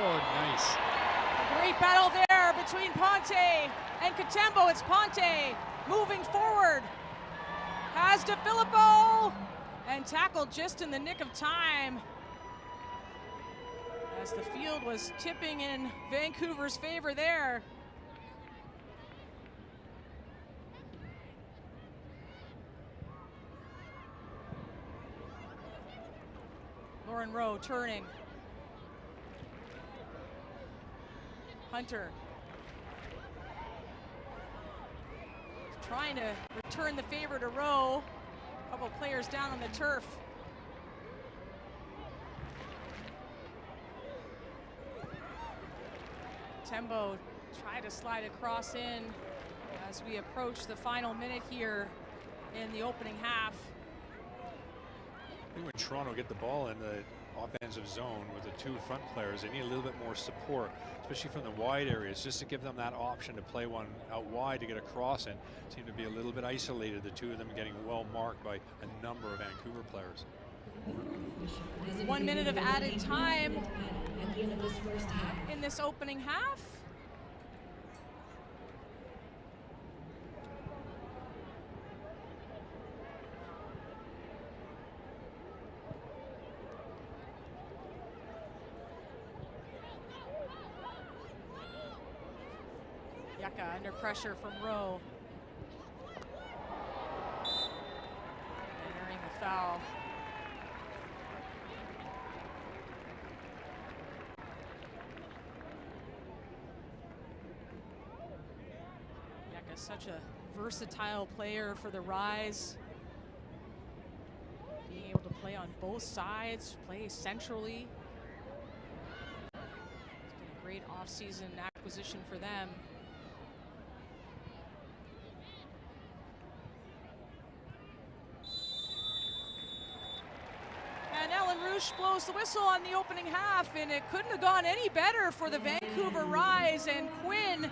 Oh, nice. Great battle there between Ponte and Katembo. It's Ponte moving forward. Has DeFilippo and tackled just in the nick of time. As the field was tipping in Vancouver's favor there. Lauren Rowe turning. Hunter trying to return the favor to Rowe. A couple players down on the turf. Tembo tried to slide across in as we approach the final minute here in the opening half. I think when Toronto get the ball in the offensive zone with the two front players, they need a little bit more support, especially from the wide areas, just to give them that option to play one out wide to get across in. Seem to be a little bit isolated, the two of them getting well marked by a number of Vancouver players. 1 minute of added time in this opening half. Yeka under pressure from Rowe. Entering the foul. Yeka, such a versatile player for the Rise. Being able to play on both sides, play centrally. It's been a great offseason acquisition for them. And Ellen Roosh blows the whistle on the opening half, and it couldn't have gone any better for the Vancouver Rise. And Quinn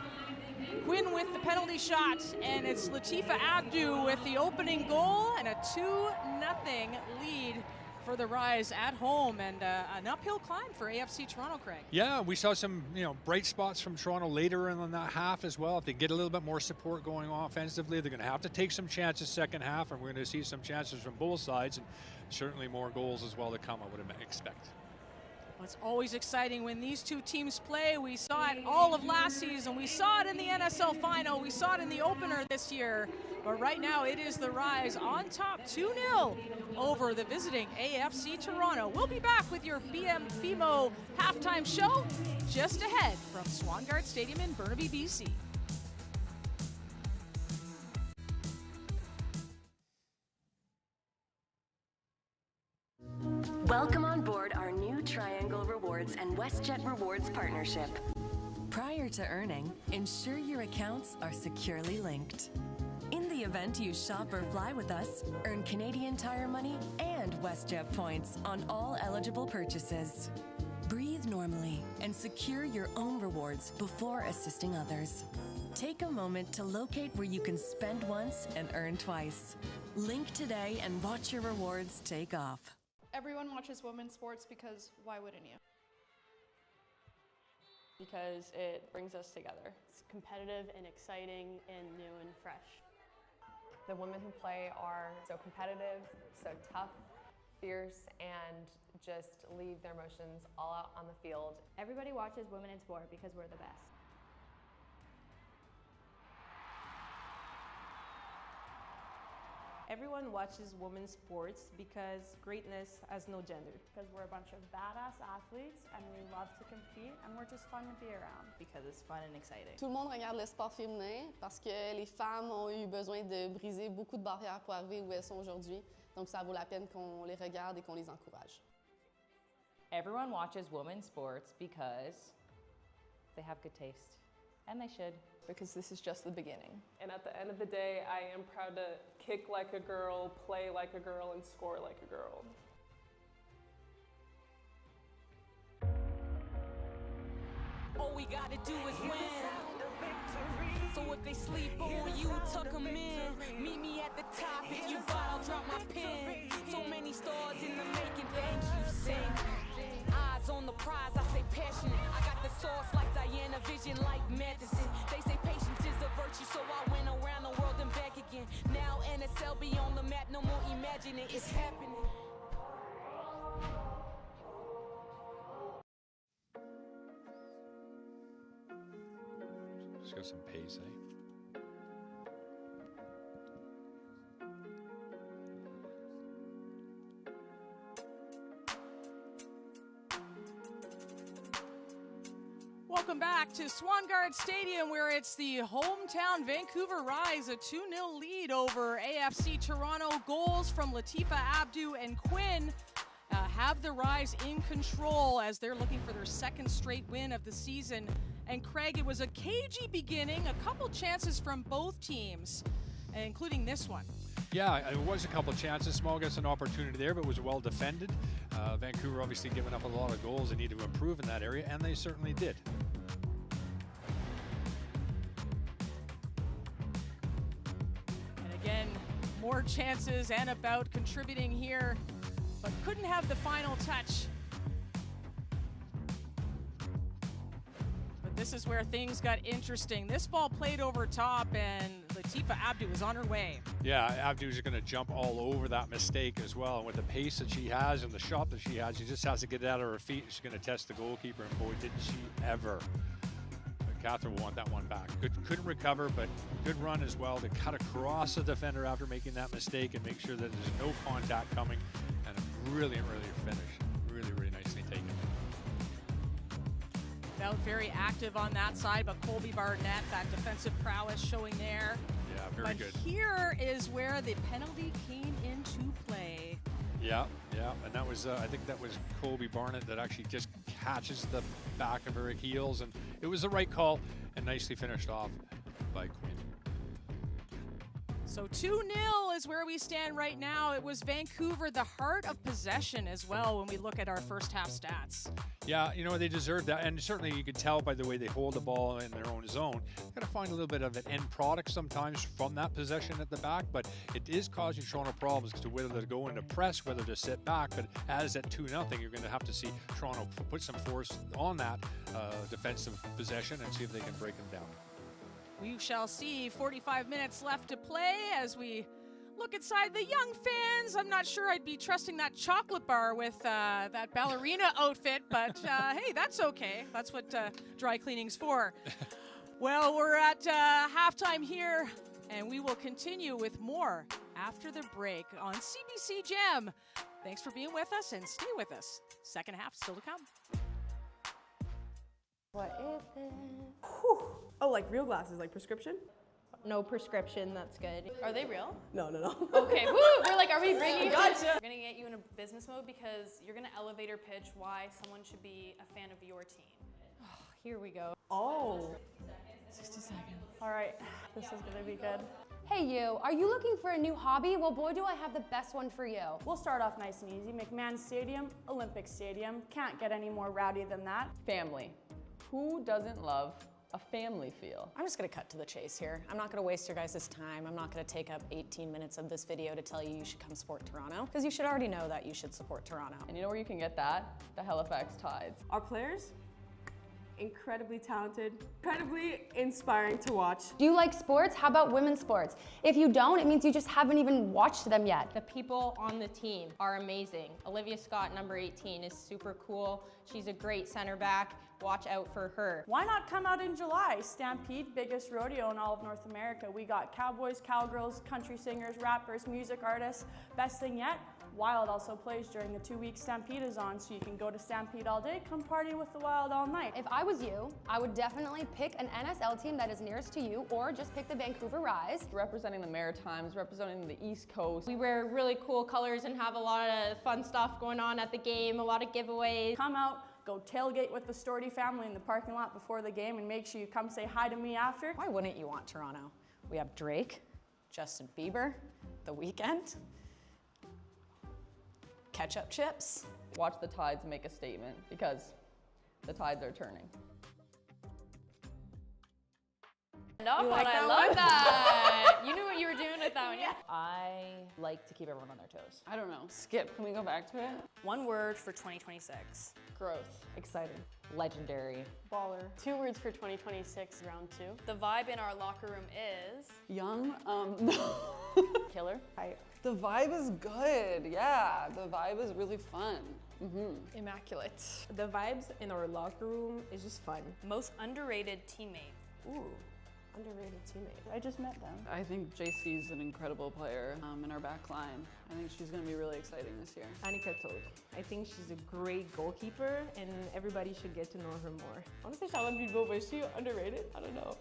with the penalty shot, and it's Latifa Abdu with the opening goal and a 2-0 lead for the Rise at home, and an uphill climb for AFC Toronto, Craig. Yeah, we saw some bright spots from Toronto later in that half as well. If they get a little bit more support going offensively, they're going to have to take some chances second half, and we're going to see some chances from both sides, and certainly more goals as well to come, I would expect. Well, it's always exciting when these two teams play. We saw it all of last season. We saw it in the NSL final. We saw it in the opener this year. But right now it is the Rise on top 2-0 over the visiting AFC Toronto. We'll be back with your BMO halftime show just ahead from Swangard Stadium in Burnaby, BC. Welcome on board our new Triangle Rewards and WestJet Rewards partnership. Prior to earning, ensure your accounts are securely linked. In the event you shop or fly with us, earn Canadian Tire money and WestJet points on all eligible purchases. Breathe normally and secure your own rewards before assisting others. Take a moment to locate where you can spend once and earn twice. Link today and watch your rewards take off. Everyone watches women's sports because why wouldn't you? because it brings us together. It's competitive and exciting and new and fresh. The women who play are so competitive, so tough, fierce, and just leave their emotions all out on the field. Everybody watches women in sport because we're the best. Everyone watches women's sports because greatness has no gender. Because we're a bunch of badass athletes and we love to compete and we're just fun to be around. Because it's fun and exciting. Tout le monde regarde le sport féminin parce que les femmes ont eu besoin de briser beaucoup de barrières pour arriver où elles sont aujourd'hui. Donc ça vaut la peine qu'on les regarde et qu'on les encourage. Everyone watches women's sports because they have good taste. And they should. Because this is just the beginning. And at the end of the day, I am proud to kick like a girl, play like a girl, and score like a girl. All we gotta do is win. So if they sleep on you, tuck them in. Meet me at the top, if you bought, I'll drop my pen. So many stars in the making, thank you, sing. Eyes on the prize, I say passionate. I got the sauce like Diana, vision like medicine. They say patience is a virtue, so I went around the world and back again. Now NSL be on the map, no more imagining, it's happening. Just got some pace, eh? Welcome back to Swangard Stadium, where it's the hometown Vancouver Rise, a 2-0 lead over AFC Toronto. Goals from Latifa Abdu and Quinn have the Rise in control as they're looking for their second straight win of the season. And Craig, it was a cagey beginning, a couple chances from both teams, including this one. Yeah, it was a couple chances. Small gets an opportunity there, but was well defended. Vancouver obviously giving up a lot of goals. They need to improve in that area, and they certainly did. And again, more chances and about contributing here, but couldn't have the final touch. But this is where things got interesting. This ball played over top, and Latifa Abdu was on her way. Yeah, Abdu's going to jump all over that mistake as well. And with the pace that she has and the shot that she has, she just has to get it out of her feet. She's going to test the goalkeeper, and boy, didn't she ever. But Catherine will want that one back. Couldn't recover, but good run as well to cut across the defender after making that mistake and make sure that there's no contact coming. And a brilliant finish. Really, really nicely taken. Felt very active on that side, but Colby Barnett, that defensive prowess showing there. Yeah, very good. But here is where the penalty came into play. Yeah, and that was, I think that was Colby Barnett that actually just catches the back of her heels, and it was the right call, and nicely finished off by Quinn. So 2-0 is where we stand right now. It was Vancouver, the heart of possession as well when we look at our first half stats. Yeah, you know, they deserve that, and certainly you can tell by the way they hold the ball in their own zone. Got to find a little bit of an end product sometimes from that possession at the back, but it is causing Toronto problems as to whether to go into press, whether to sit back. But as at 2-0, you're going to have to see Toronto put some force on that defensive possession and see if they can break them down. We shall see. 45 minutes left to play as we look inside the young fans. I'm not sure I'd be trusting that chocolate bar with that ballerina outfit, but hey, that's okay. That's what dry cleaning's for. Well, we're at halftime here, and we will continue with more after the break on CBC Gem. Thanks for being with us, and stay with us. Second half still to come. What is this? Whew. Oh, like real glasses, like prescription? No prescription, that's good. Are they real? No. Okay, woo! We're like, are we bringing Gotcha. We're gonna get you in a business mode because you're gonna elevator pitch why someone should be a fan of your team. Here we go. Oh. 60 seconds. All right, this is gonna be good. Hey you, are you looking for a new hobby? Well boy do I have the best one for you. We'll start off nice and easy. McMahon Stadium, Olympic Stadium. Can't get any more rowdy than that. Family. Who doesn't love a family feel? I'm just gonna cut to the chase here. I'm not gonna waste your guys' time. I'm not gonna take up 18 minutes of this video to tell you should come support Toronto, because you should already know that you should support Toronto. And you know where you can get that? The Halifax Tides. Our players, incredibly talented, incredibly inspiring to watch. Do you like sports? How about women's sports? If you don't, it means you just haven't even watched them yet. The people on the team are amazing. Olivia Scott, number 18, is super cool. She's a great center back. Watch out for her. Why not come out in July? Stampede, biggest rodeo in all of North America. We got cowboys, cowgirls, country singers, rappers, music artists. Best thing yet, Wild also plays during the 2-week Stampede is on, so you can go to Stampede all day, come party with the Wild all night. If I was you, I would definitely pick an NSL team that is nearest to you, or just pick the Vancouver Rise. Representing the Maritimes, representing the East Coast. We wear really cool colors and have a lot of fun stuff going on at the game, a lot of giveaways. Come out, go tailgate with the Storty family in the parking lot before the game, and make sure you come say hi to me after. Why wouldn't you want Toronto? We have Drake, Justin Bieber, The Weeknd, ketchup chips. Watch the Tides make a statement because the tides are turning. I love that. You knew what you were doing with that one, yeah. I like to keep everyone on their toes. I don't know. Skip, can we go back to it? One word for 2026. Growth. Exciting. Legendary. Baller. 2 words for 2026, round 2. The vibe in our locker room is Young. killer. The vibe is good. Yeah, the vibe is really fun. Immaculate. The vibes in our locker room is just fun. Most underrated teammate. Ooh, underrated teammate. I just met them. I think JC's an incredible player in our back line. I think she's going to be really exciting this year. Annika Toad. I think she's a great goalkeeper and everybody should get to know her more. Honestly, Charlotte Bibo, but is she underrated? I don't know.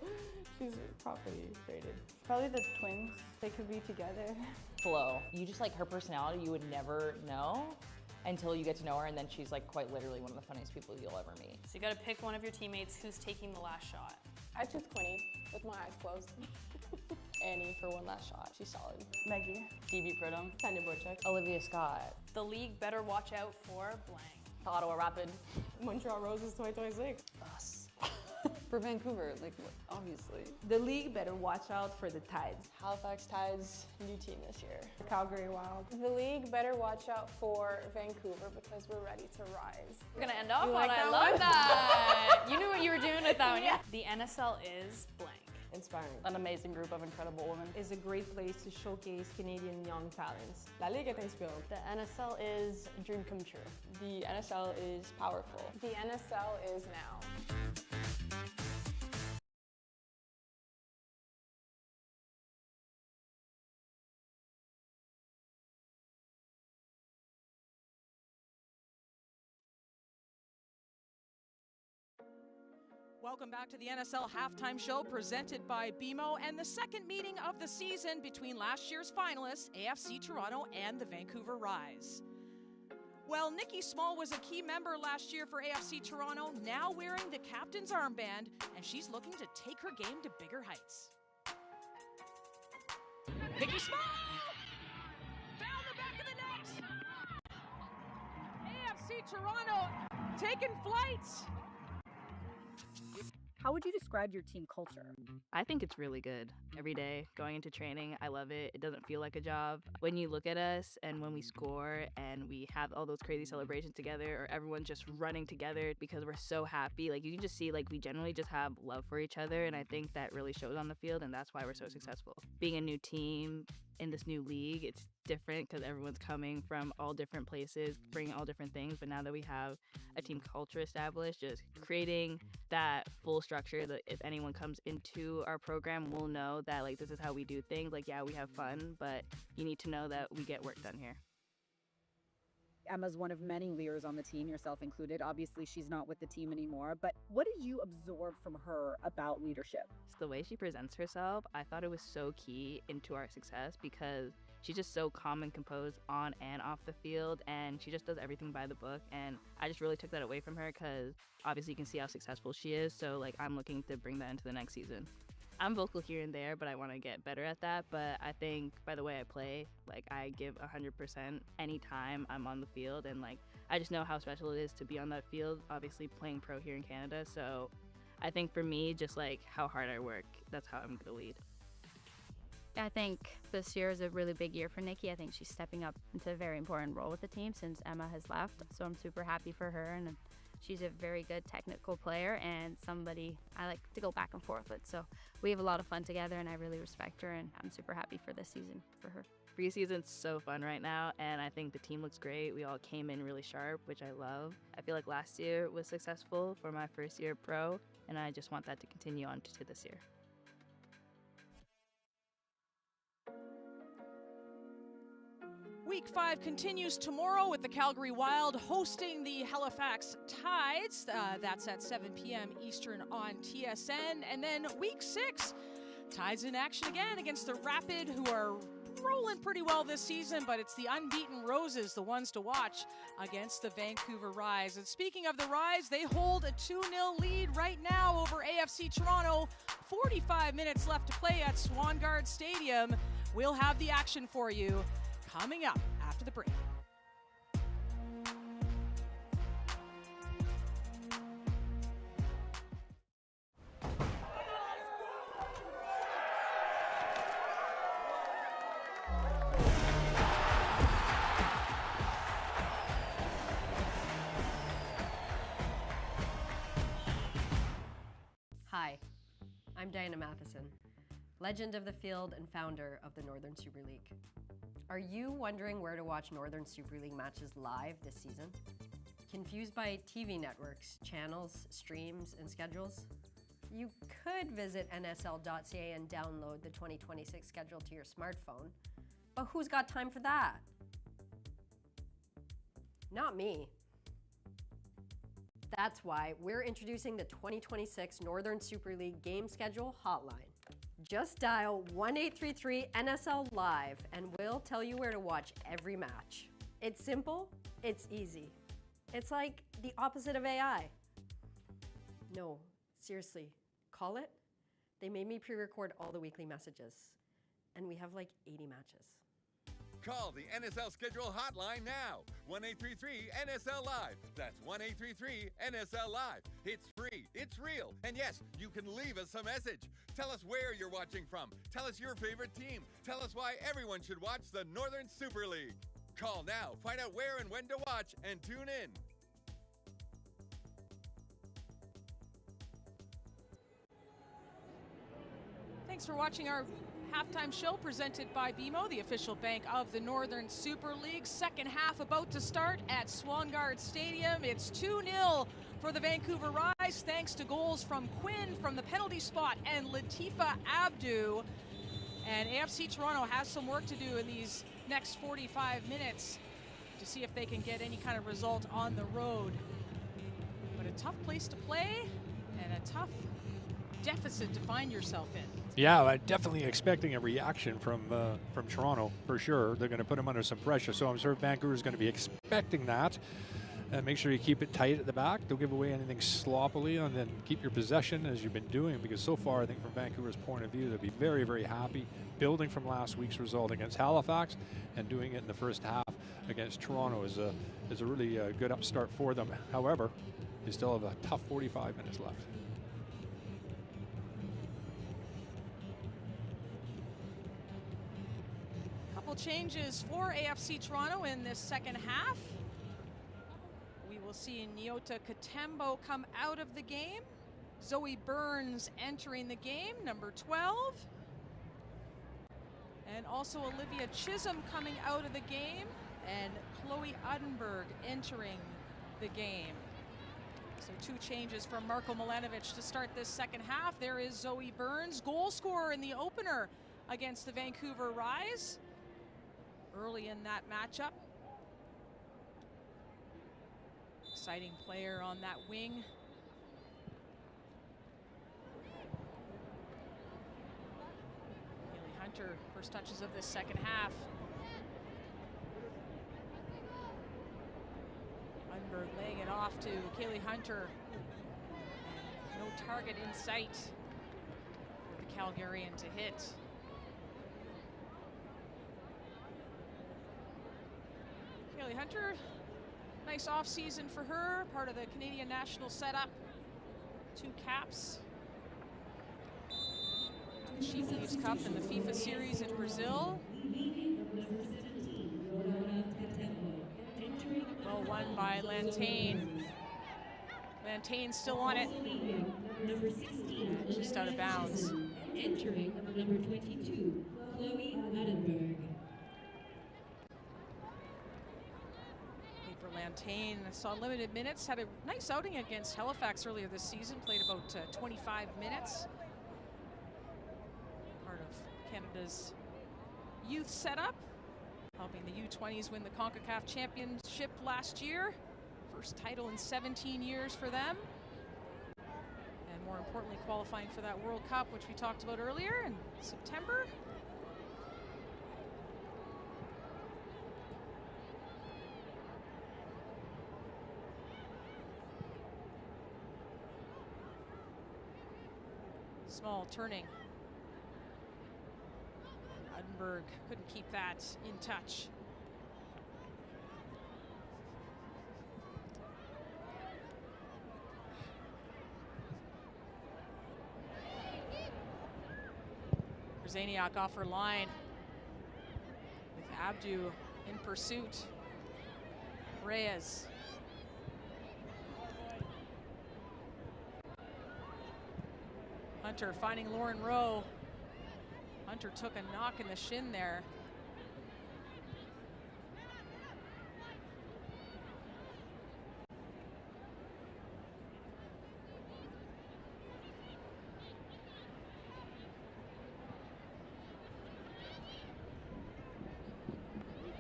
She's properly rated. Probably the twins. They could be together. Flo. You just like her personality, you would never know until you get to know her, and then she's like quite literally one of the funniest people you'll ever meet. So you gotta pick one of your teammates who's taking the last shot. I choose Quinny with my eyes closed. Annie for one last shot. She's solid. Maggie. Phoebe Pridham. Tanya Borchak. Olivia Scott. The league better watch out for blank. Ottawa Rapid. Montreal Roses 2026. Us. For Vancouver, like, obviously. The league better watch out for the Tides. Halifax Tides, new team this year. Calgary Wild. The league better watch out for Vancouver because we're ready to rise. We're gonna end off You on like I that love one? that. You knew what you were doing with that one, yeah. The NSL is blank. Inspiring. An amazing group of incredible women. Is a great place to showcase Canadian young talents. La Ligue est inspirante. The NSL is a dream come true. The NSL is powerful. The NSL is now. Welcome back to the NSL Halftime Show presented by BMO and the second meeting of the season between last year's finalists, AFC Toronto and the Vancouver Rise. Well, Nikki Small was a key member last year for AFC Toronto, now wearing the captain's armband, and she's looking to take her game to bigger heights. Nikki Small! Down the back of the net! AFC Toronto taking flights! How would you describe your team culture? I think it's really good. Every day, going into training, I love it. It doesn't feel like a job. When you look at us and when we score and we have all those crazy celebrations together, or everyone's just running together because we're so happy, like you can just see like we generally just have love for each other, and I think that really shows on the field, and that's why we're so successful. Being a new team in this new league, it's different because everyone's coming from all different places, bringing all different things, but now that we have a team culture established, just creating that full structure that if anyone comes into our program, we'll know that like this is how we do things. Like, yeah, we have fun, but you need to know that we get work done here. Emma's one of many leaders on the team, yourself included. Obviously, she's not with the team anymore, but what did you absorb from her about leadership? It's the way she presents herself. I thought it was so key into our success because she's just so calm and composed on and off the field, and she just does everything by the book, and I just really took that away from her because obviously you can see how successful she is, so like I'm looking to bring that into the next season. I'm vocal here and there, but I want to get better at that. But I think by the way I play, like I give 100% anytime I'm on the field, and like I just know how special it is to be on that field, obviously playing pro here in Canada. So I think for me, just like how hard I work, that's how I'm gonna lead. I think this year is a really big year for Nikki. I think she's stepping up into a very important role with the team since Emma has left. So I'm super happy for her, and she's a very good technical player and somebody I like to go back and forth with. So we have a lot of fun together, and I really respect her, and I'm super happy for this season for her. Preseason's so fun right now, and I think the team looks great. We all came in really sharp, which I love. I feel like last year was successful for my first year pro, and I just want that to continue on to this year. Week 5 continues tomorrow with the Calgary Wild hosting the Halifax Tides. That's at 7 p.m. Eastern on TSN. And then Week 6, Tides in action again against the Rapid, who are rolling pretty well this season, but it's the unbeaten Roses, the ones to watch against the Vancouver Rise. And speaking of the Rise, they hold a 2-0 lead right now over AFC Toronto. 45 minutes left to play at Swangard Stadium. We'll have the action for you coming up after the break. Hi, I'm Diana Matheson, legend of the field and founder of the Northern Super League. Are you wondering where to watch Northern Super League matches live this season? Confused by TV networks, channels, streams, and schedules? You could visit nsl.ca and download the 2026 schedule to your smartphone, but who's got time for that? Not me. That's why we're introducing the 2026 Northern Super League game schedule hotline. Just dial 1-833-NSL Live and we'll tell you where to watch every match. It's simple, it's easy. It's like the opposite of AI. No, seriously, call it. They made me pre-record all the weekly messages, and we have like 80 matches. Call the NSL Schedule hotline now. 1-833-NSL Live. That's 1-833-NSL Live. It's free, it's real, and yes, you can leave us a message. Tell us where you're watching from. Tell us your favorite team. Tell us why everyone should watch the Northern Super League. Call now, find out where and when to watch, and tune in. Thanks for watching our halftime show presented by BMO, the official bank of the Northern Super League. Second half about to start at Swangard Stadium. It's 2-0 for the Vancouver Rise, thanks to goals from Quinn from the penalty spot and Latifa Abdu. And AFC Toronto has some work to do in these next 45 minutes to see if they can get any kind of result on the road. But a tough place to play and a tough deficit to find yourself in. Yeah, I'm definitely expecting a reaction from Toronto, for sure. They're going to put them under some pressure, so I'm sure Vancouver's going to be expecting that. And make sure you keep it tight at the back. Don't give away anything sloppily, and then keep your possession as you've been doing, because so far, I think from Vancouver's point of view, they'll be very, very happy building from last week's result against Halifax and doing it in the first half against Toronto is a really good upstart for them. However, they still have a tough 45 minutes left. Changes for AFC Toronto in this second half. We will see Nyota Katembo come out of the game. Zoe Burns entering the game, number 12. And also Olivia Chisholm coming out of the game, and Chloe Udenberg entering the game. So 2 changes from Marko Milanovic to start this second half. There is Zoe Burns, goal scorer in the opener against the Vancouver Rise. Early in that matchup. Exciting player on that wing. Kaylee Hunter, first touches of this second half. Unberg laying it off to Kaylee Hunter. No target in sight for the Calgarian to hit. Kaylee Hunter, nice off-season for her, part of the Canadian national setup. 2 caps. She Leaves Cup and the FIFA series in Brazil. Well won by Lantain. Lantain still on it. Number 16, just out of bounds. entering number 22, Chloe Ladenburg. Paper Lantain saw limited minutes, had a nice outing against Halifax earlier this season, played about 25 minutes. Part of Canada's youth setup, helping the U20s win the CONCACAF Championship last year. First title in 17 years for them. And more importantly, qualifying for that World Cup, which we talked about earlier in September. Small turning. Udenberg couldn't keep that in touch. Krzaniak off her line with Abdu in pursuit. Reyes. Hunter finding Lauren Rowe. Hunter took a knock in the shin there.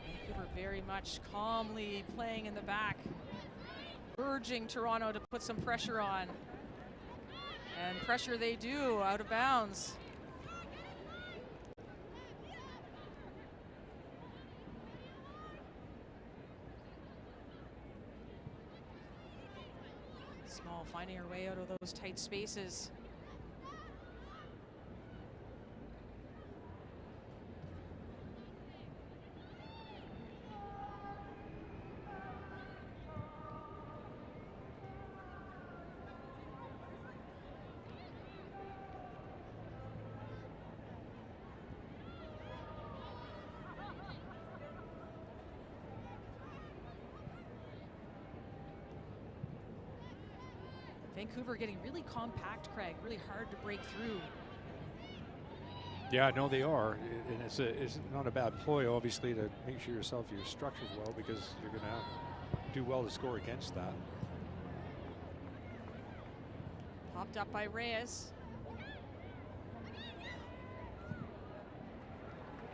Vancouver very much calmly playing in the back, urging Toronto to put some pressure on. And pressure they do, out of bounds. Small finding her way out of those tight spaces. Vancouver getting really compact, Craig, really hard to break through. Yeah, no, they are, and it's not a bad ploy, obviously, to make sure you're structured well, because you're going to do well to score against that. Popped up by Reyes.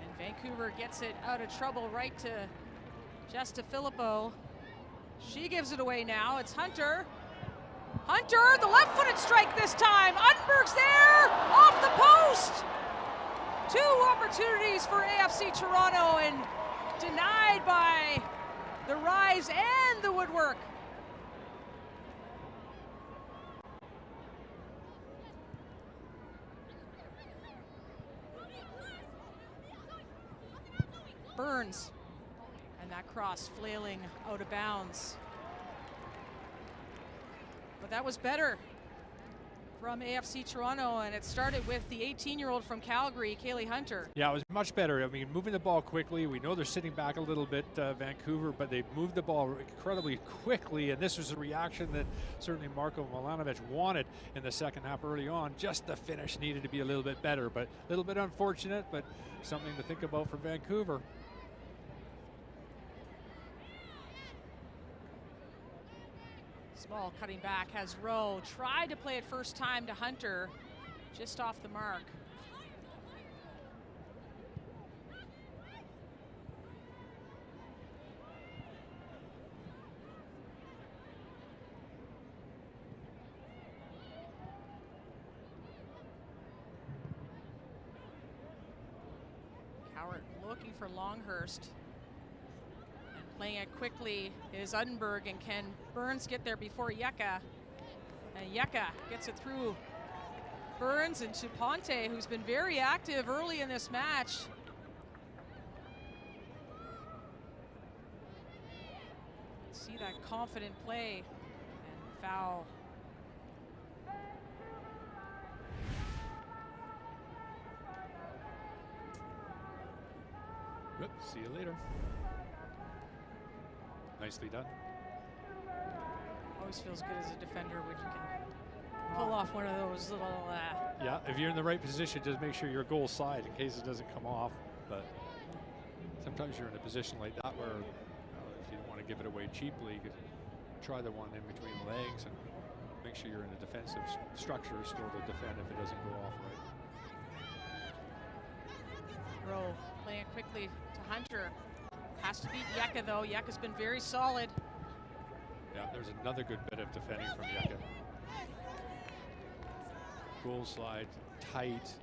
And Vancouver gets it out of trouble right to Jesta Filippo. She gives it away now. It's Hunter. Hunter, the left-footed strike this time. Udenberg's there, off the post. Two opportunities for AFC Toronto and denied by the Rise and the woodwork. Burns, and that cross flailing out of bounds. But that was better from AFC Toronto, and it started with the 18-year-old from Calgary, Kaylee Hunter. Yeah, it was much better. I mean, moving the ball quickly. We know they're sitting back a little bit, Vancouver, but they moved the ball incredibly quickly, and this was a reaction that certainly Marko Milanovic wanted in the second half early on. Just the finish needed to be a little bit better, but a little bit unfortunate, but something to think about for Vancouver. Small cutting back has Rowe. Tried to play it first time to Hunter, just off the mark. Cowart looking for Longhurst. Playing it quickly is Udenberg, and can Burns get there before Yeka? And Yeka gets it through Burns into Ponte, who's been very active early in this match. See that confident play, and foul. Yep, see you later. Nicely done. Oh Always feels good as a defender when you can pull off one of those little. Yeah, if you're in the right position, just make sure you're goal side in case it doesn't come off. But sometimes you're in a position like that where if you don't want to give it away cheaply, you could try the one in between the legs and make sure you're in a defensive structure still to defend if it doesn't go off right. Rowe playing it quickly to Hunter. Has to beat Yeka though. Yeka's been very solid. Yeah, there's another good bit of defending from Yeka. Goal slide, tight.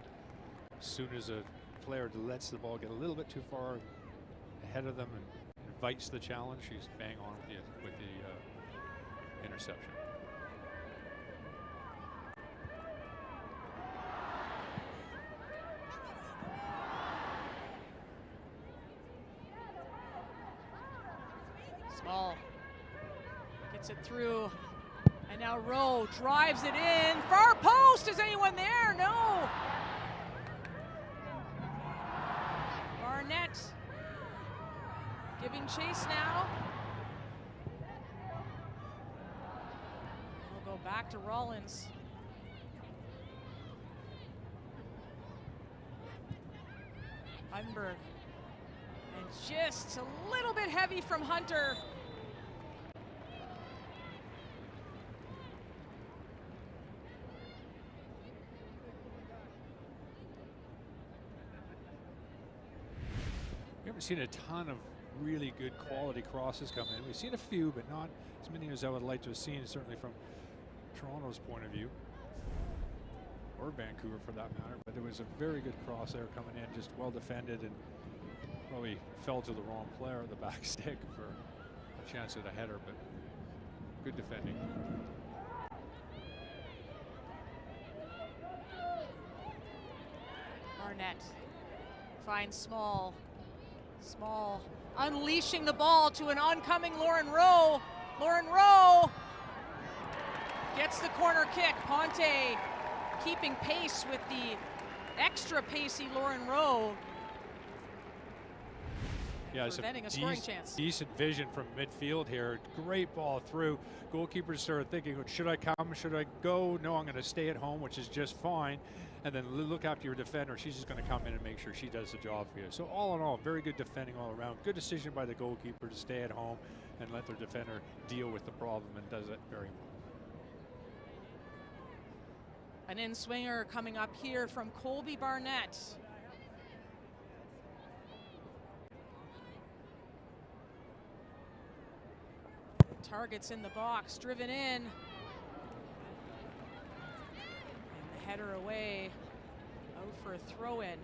As soon as a player lets the ball get a little bit too far ahead of them and invites the challenge, she's bang on with the interception. Small gets it through, and now Rowe drives it in. Far post, is anyone there? No. Barnett giving chase now. We'll go back to Rollins. Unberg. And just a little bit heavy from Hunter. We haven't seen a ton of really good quality crosses come in. We've seen a few, but not as many as I would like to have seen, certainly from Toronto's point of view, or Vancouver for that matter. But it was a very good cross there coming in, just well defended, and probably fell to the wrong player at the back stick for a chance at a header, but good defending. Barnett finds Small. Small unleashing the ball to an oncoming Lauren Rowe. Lauren Rowe gets the corner kick. Ponte keeping pace with the extra pacey Lauren Rowe. Yeah, it's preventing a scoring chance. Decent vision from midfield here. Great ball through. Goalkeepers started thinking, should I come? Should I go? No, I'm going to stay at home, which is just fine. And then look after your defender. She's just going to come in and make sure she does the job for you. So all in all, very good defending all around. Good decision by the goalkeeper to stay at home and let their defender deal with the problem, and does it very well. An in-swinger coming up here from Colby Barnett. Targets in the box, driven in. And the header away, out for a throw-in.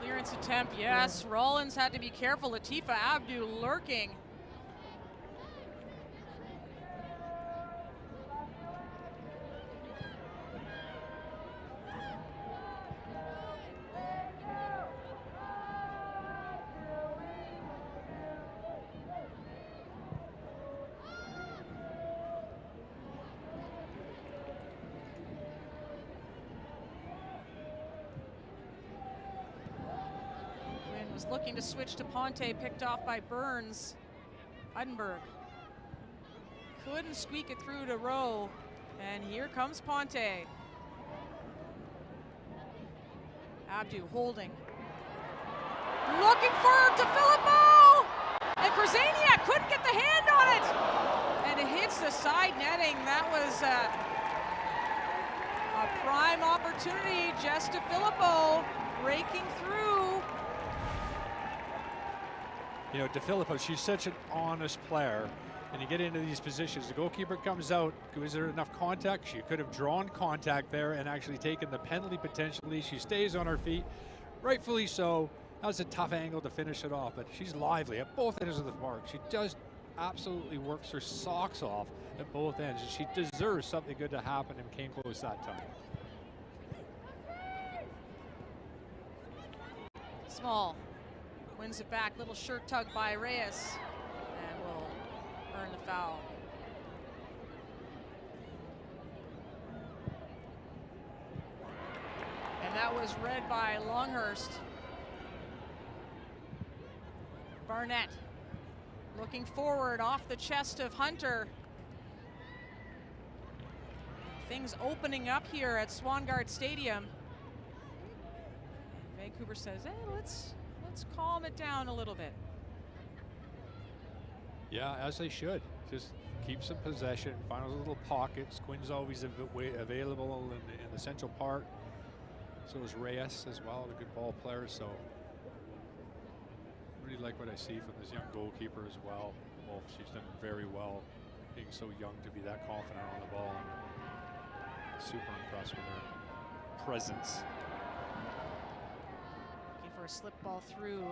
Clearance attempt, yes. Rollins had to be careful. Latifa Abdu lurking. Looking to switch to Ponte, picked off by Burns. Udenberg couldn't squeak it through to Rowe, and here comes Ponte. Abdu holding. Looking for DeFilippo! And Krzaniak couldn't get the hand on it! And it hits the side netting. That was a prime opportunity. Just DeFilippo breaking through. You know, DeFilippo, she's such an honest player, and you get into these positions, the goalkeeper comes out, was there enough contact? She could have drawn contact there and actually taken the penalty potentially. She stays on her feet, rightfully so. That was a tough angle to finish it off, but she's lively at both ends of the mark. She just absolutely works her socks off at both ends, and she deserves something good to happen, and came close that time. Small. Wins it back, little shirt tug by Reyes, and will earn the foul. And that was read by Longhurst. Barnett looking forward off the chest of Hunter. Things opening up here at Swangard Stadium. And Vancouver says, hey, let's calm it down a little bit. Yeah, as they should. Just keep some possession, find those little pockets. Quinn's always available in the central part. So is Reyes as well, a good ball player. So really like what I see from this young goalkeeper as well. Wolf, she's done very well being so young to be that confident on the ball. Super impressed with her presence. Looking for a slip ball through,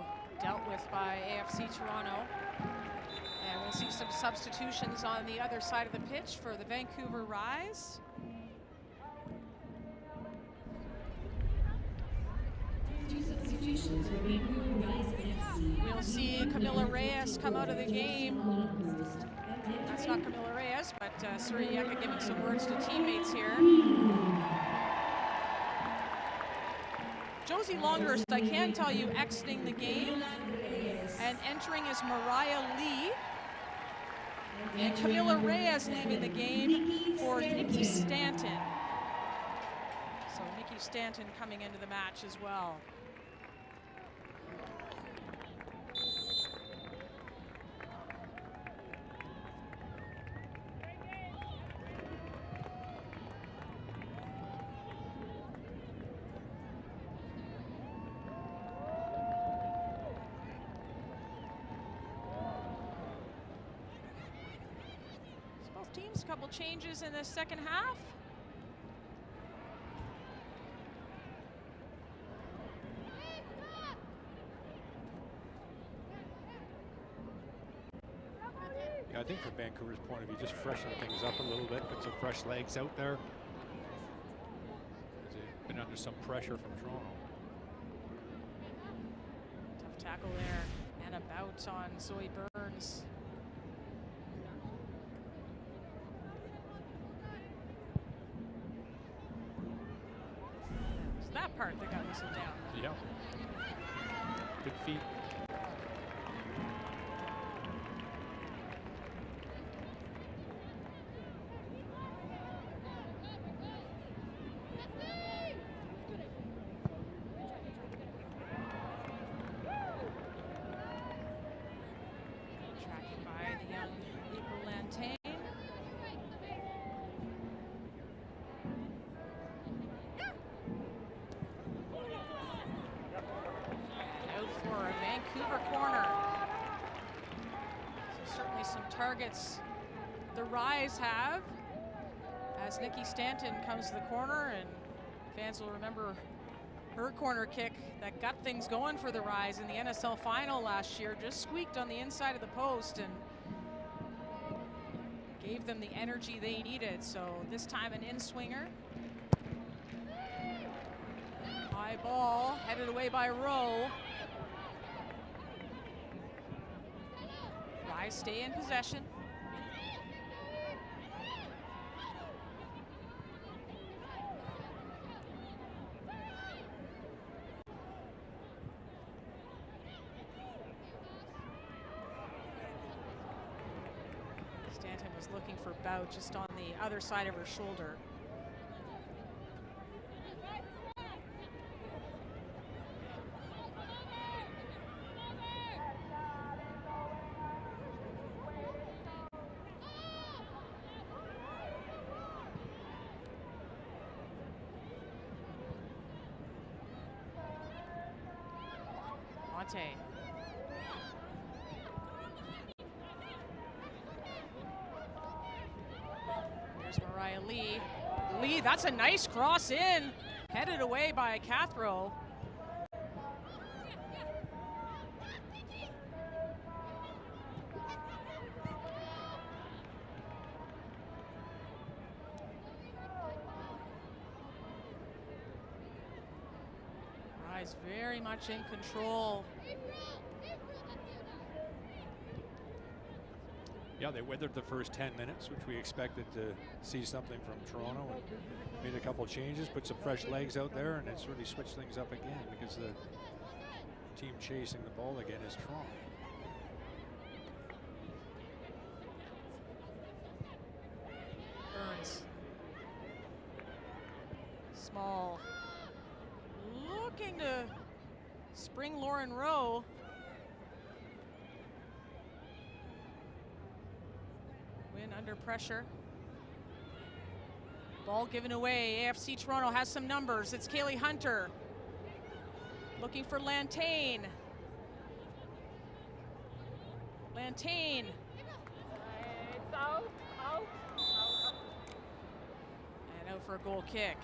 dealt with by AFC Toronto. And we'll see some substitutions on the other side of the pitch for the Vancouver Rise. Two substitutions for Vancouver Rise FC. We'll see Camilla Reyes come out of the game. That's not Camilla Reyes, but Surieka giving some words to teammates here. Josie Longhurst, I can tell you, exiting the game, and entering is Mariah Lee. And Camilla Reyes leaving the game for Nikki Stanton. So Nikki Stanton coming into the match as well. Teams, a couple changes in the second half. Yeah, I think from Vancouver's point of view, just freshen things up a little bit, put some fresh legs out there. They've been under some pressure from Toronto. Tough tackle there, and a bout on Zoe Burns. That part that got whistled down. Yeah. Good feet. Tracking by the young April Lantain. For a Vancouver corner. So certainly some targets the Rise have as Nikki Stanton comes to the corner, and fans will remember her corner kick that got things going for the Rise in the NSL final last year. Just squeaked on the inside of the post and gave them the energy they needed. So this time an in-swinger. High ball headed away by Rowe. Rise stay in possession. Stanton was looking for Bout just on the other side of her shoulder. Here's Mariah Lee. Lee, that's a nice cross in. Headed away by Cathro. Rise very much in control Yeah, they weathered the first 10 minutes, which we expected to see something from Toronto, and made a couple changes, put some fresh legs out there, and it's really switched things up again because the team chasing the ball again is Toronto. Burns. Small. Looking to spring Lauren Rowe. Win under pressure. Ball given away. AFC Toronto has some numbers. It's Kaylee Hunter. Looking for Lantain. Lantain. It's out. And out for a goal kick.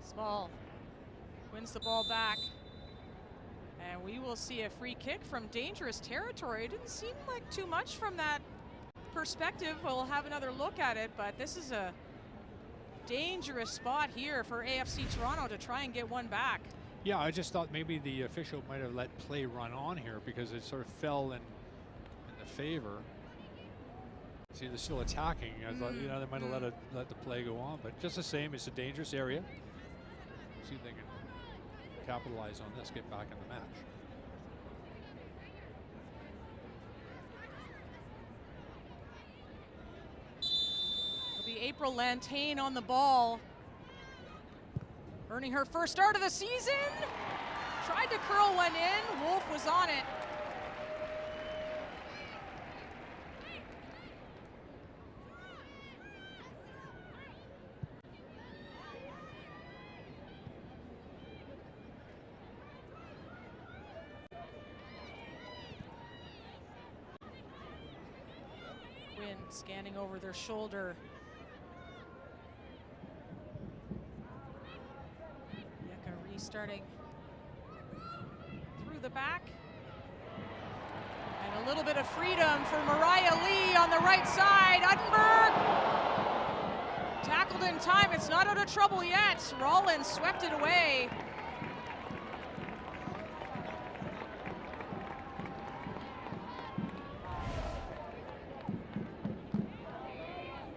Small wins the ball back, and we will see a free kick from dangerous territory. It didn't seem like too much from that perspective. We'll have another look at it, but this is a dangerous spot here for AFC Toronto to try and get one back. Yeah, I just thought maybe the official might have let play run on here because it sort of fell in the favor. See, they're still attacking. I thought, you know, they might have let the play go on, but just the same, it's a dangerous area. See if they can capitalize on this, get back in the match. It'll be April Lantain on the ball. Earning her first start of the season. Tried to curl one in. Wolf was on it. Scanning over their shoulder. Yeka restarting through the back. And a little bit of freedom for Mariah Lee on the right side. Uttenberg tackled in time. It's not out of trouble yet. Rollins swept it away.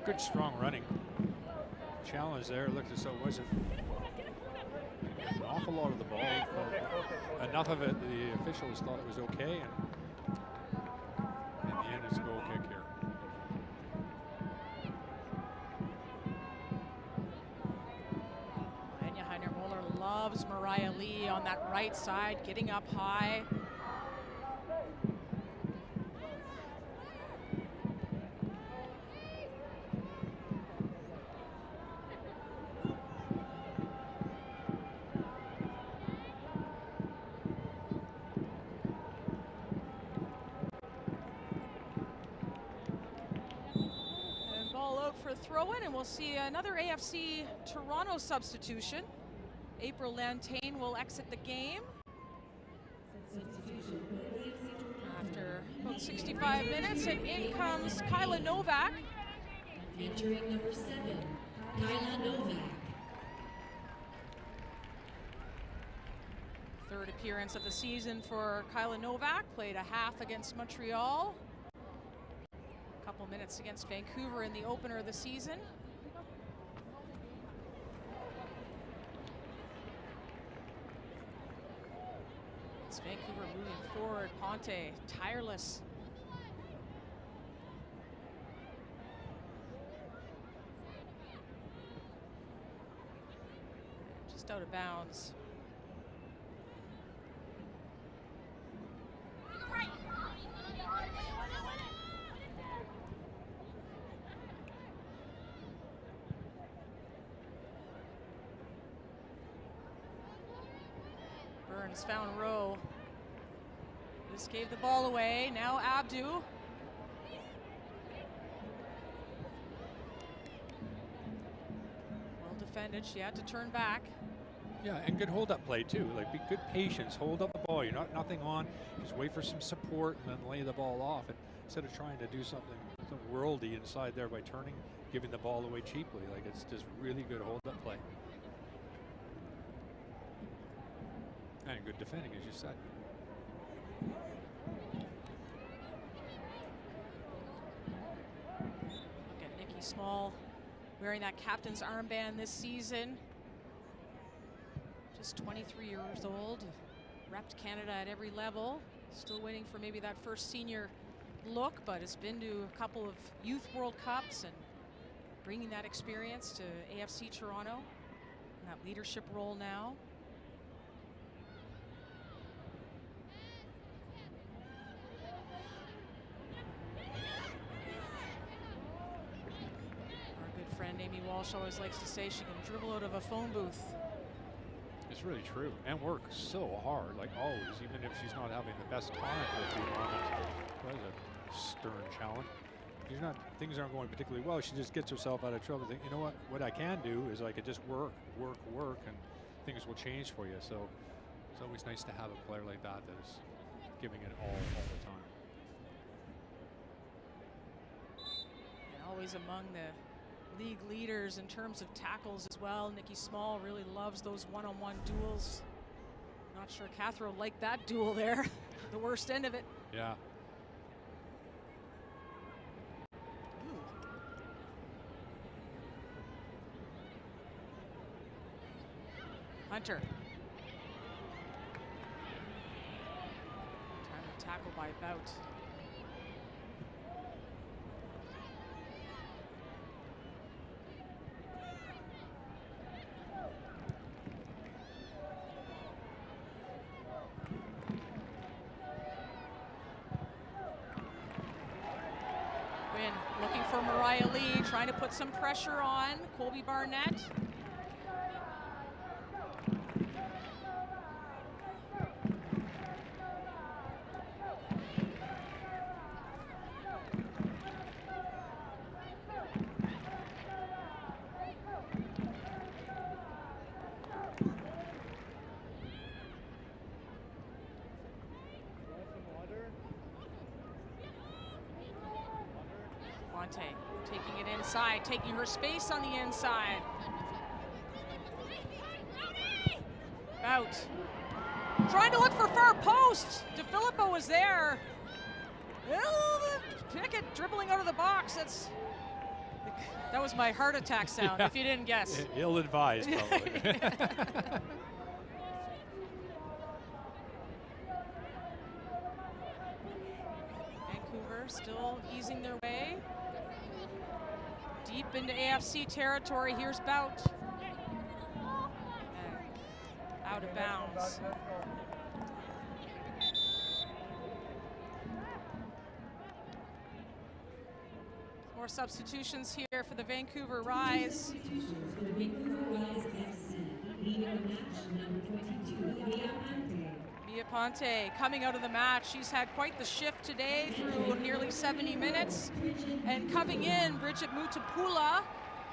Good strong running. Challenge there. Looked as though it wasn't an awful lot of the ball. Enough of it, the officials thought it was okay, and in the end, it's a goal kick here. Anya Heiner-Moller loves Mariah Lee on that right side, getting up high. Throw in, and we'll see another AFC Toronto substitution. April Lantain will exit the game after about 65 minutes, and in comes Kyla Novak. Entering number 7, Kyla Novak. Third appearance of the season for Kyla Novak. Played a half against Montreal. Couple minutes against Vancouver in the opener of the season. It's Vancouver moving forward. Ponte, tireless. Just out of bounds. Burns found Rowe. This gave the ball away. Now Abdu. Left-handed, she had to turn back. Yeah, and good hold-up play too. Like, be good patience, hold up the ball. You're not nothing on. Just wait for some support and then lay the ball off. And instead of trying to do something worldy inside there by turning, giving the ball away cheaply. Like, it's just really good hold-up play. And good defending, as you said. Look at Nikki Small wearing that captain's armband this season. Just 23 years old, repped Canada at every level. Still waiting for maybe that first senior look, but has been to a couple of Youth World Cups and bringing that experience to AFC Toronto in that leadership role now. Our good friend Amy Walsh always likes to say she can dribble out of a phone booth. It's really true, and work so hard, like always, even if she's not having the best time for a few moments. That was a stern challenge. Things aren't going particularly well. She just gets herself out of trouble. Think, you know what I can do is I could just work, and things will change for you. So it's always nice to have a player like that that is giving it all the time. And always among the league leaders in terms of tackles as well. Nikki Small really loves those one-on-one duels. Not sure Cathro liked that duel there, the worst end of it. Yeah. Hunter. Trying to tackle by Bout. Looking for Mariah Lee, trying to put some pressure on Colby Barnett. Taking it inside, taking her space on the inside. Out. Trying to look for far post. DeFilippo was there. Pickett dribbling out of the box. That was my heart attack sound, if you didn't guess. Ill-advised, probably. Vancouver still easing their way. Deep into AFC territory. Here's Bout. And out of bounds. More substitutions here for the Vancouver Rise. Mia Ponte coming out of the match. She's had quite the shift today through nearly 70 minutes. And coming in, Bridget Mutapula,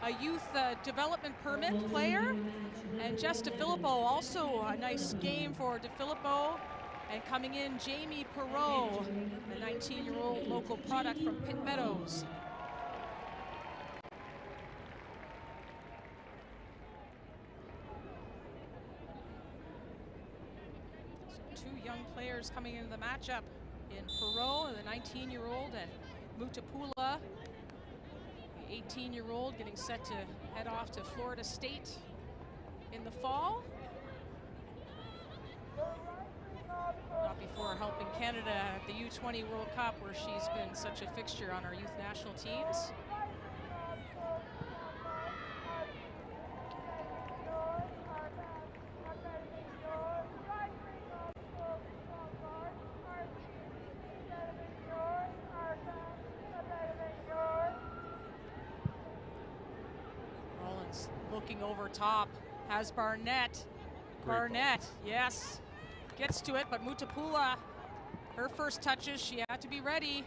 a youth development permit player. And Jess DeFilippo, also a nice game for DeFilippo. And coming in, Jamie Perot, a 19-year-old local product from Pitt Meadows. Two young players coming into the matchup in Perot, the 19-year-old, and Mutapula, the 18-year-old, getting set to head off to Florida State in the fall. Not before helping Canada at the U20 World Cup, where she's been such a fixture on our youth national teams. Looking over top, has Barnett. Barnett, yes, gets to it, but Mutapula, her first touches, she had to be ready.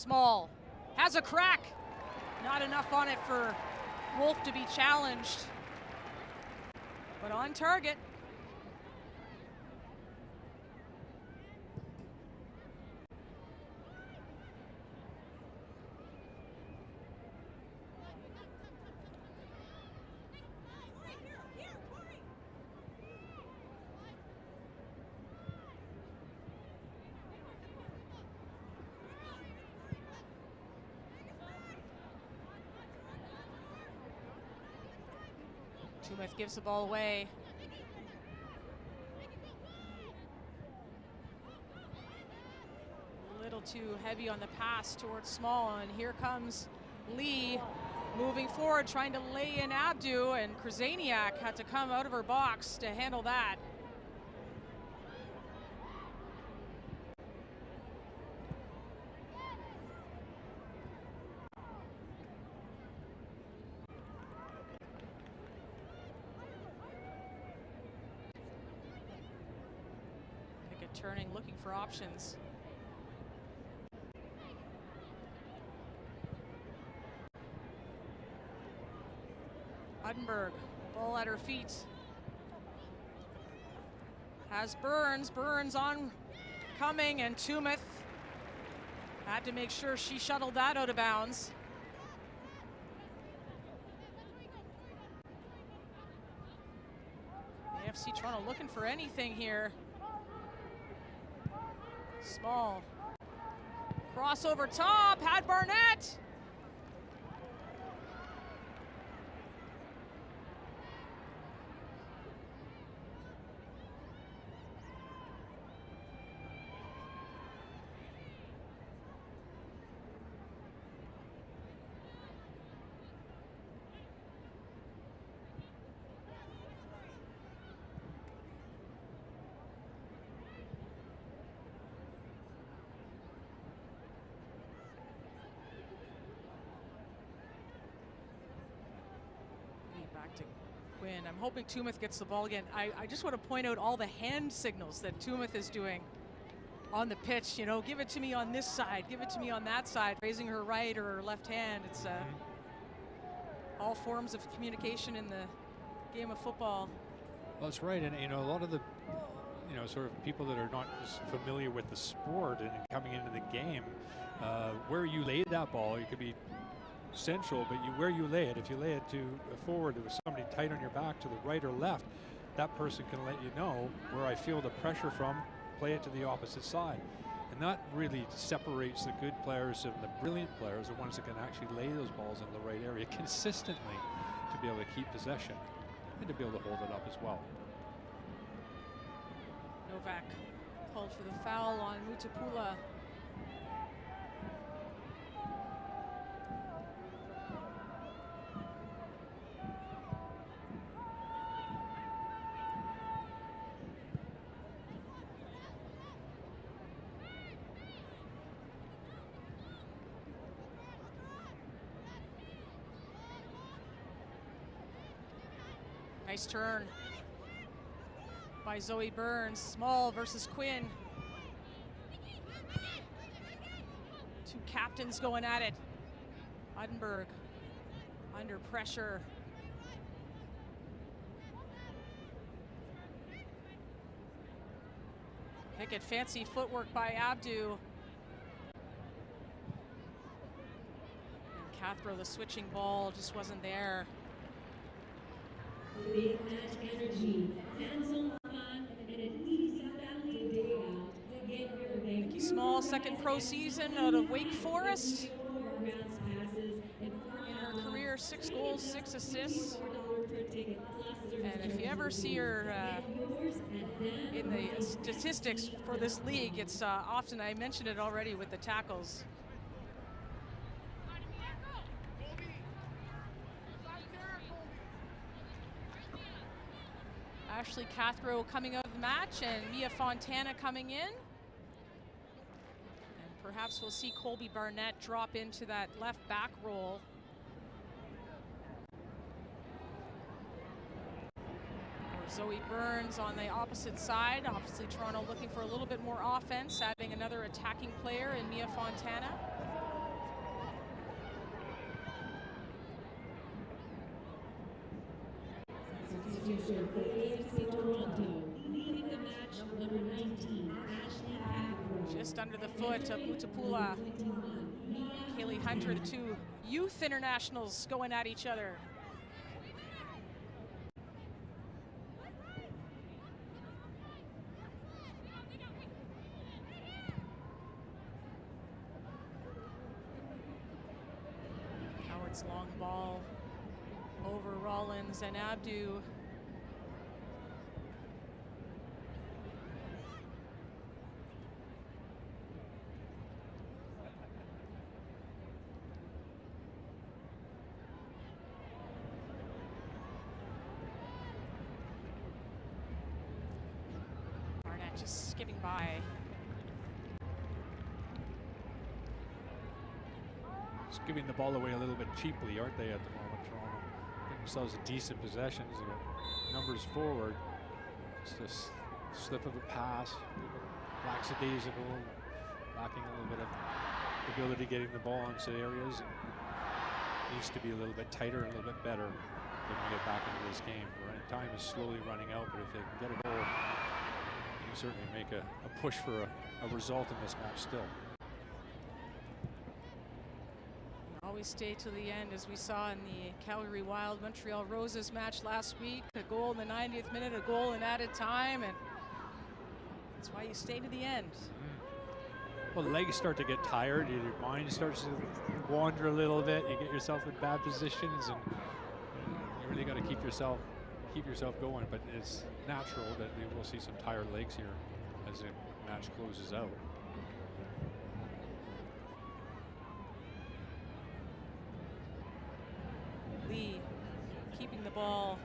Small has a crack. Not enough on it for Wolf to be challenged, but on target. Tumeth gives the ball away. A little too heavy on the pass towards Small, and here comes Lee moving forward, trying to lay in Abdu, and Krasaniak had to come out of her box to handle that. Turning, looking for options. Udenberg, ball at her feet. Has Burns on coming, and Tumeth had to make sure she shuttled that out of bounds. AFC Toronto looking for anything here. Small. Crossover top, had Barnett. Back to Quinn. I'm hoping Tumeth gets the ball again. I just want to point out all the hand signals that Tumeth is doing on the pitch. You know, give it to me on this side, give it to me on that side, raising her right or her left hand. It's all forms of communication in the game of football. Well, that's right, and you know, a lot of the, you know, sort of people that are not as familiar with the sport and coming into the game, where you lay that ball, it could be central, but where you lay it, if you lay it to forward, there was somebody tight on your back to the right or left, that person can let you know where I feel the pressure from, play it to the opposite side. And that really separates the good players and the brilliant players, the ones that can actually lay those balls in the right area consistently to be able to keep possession and to be able to hold it up as well. Novak called for the foul on Mutapula. Nice turn by Zoe Burns. Small versus Quinn. Two captains going at it. Udenberg under pressure. Pickett, fancy footwork by Abdu. And Cathro, the switching ball just wasn't there. Big match energy. Fans on fun and an easy Saturday day out. Nikki Small, second pro season out of Wake Forest. In her career, 6 goals, 6 assists. And if you ever see her in the statistics for this league, it's often, I mentioned it already with the tackles. Ashley Cathro coming out of the match, and Mia Fontana coming in. And perhaps we'll see Colby Barnett drop into that left back role. Or Zoe Burns on the opposite side. Obviously Toronto looking for a little bit more offense, adding another attacking player in Mia Fontana. substitution for AFC Toronto, leaving the match, number 19, Ashley Packard. Just under the foot of Butapula. Kaylee Hunter, the two youth internationals going at each other. Howard's long ball over Rollins and Abdu. Barnett just skipping by. Just giving the ball away a little bit cheaply, aren't they, at the moment, Toronto? Getting themselves a decent possessions. They got numbers forward. Just a slip of a pass, lackadaisical, lacking a little bit of ability getting the ball into areas. Needs to be a little bit tighter, a little bit better if they're going to get back into this game. Time is slowly running out, but if they can get a goal, they can certainly make a push for a result in this match still. Always stay to the end, as we saw in the Calgary Wild Montreal Roses match last week. A goal in the 90th minute, a goal in added time, and that's why you stay to the end. Well, legs start to get tired, your mind starts to wander a little bit, you get yourself in bad positions, and you really got to keep yourself going, but it's natural that we will see some tired legs here as the match closes out. Lee keeping the ball.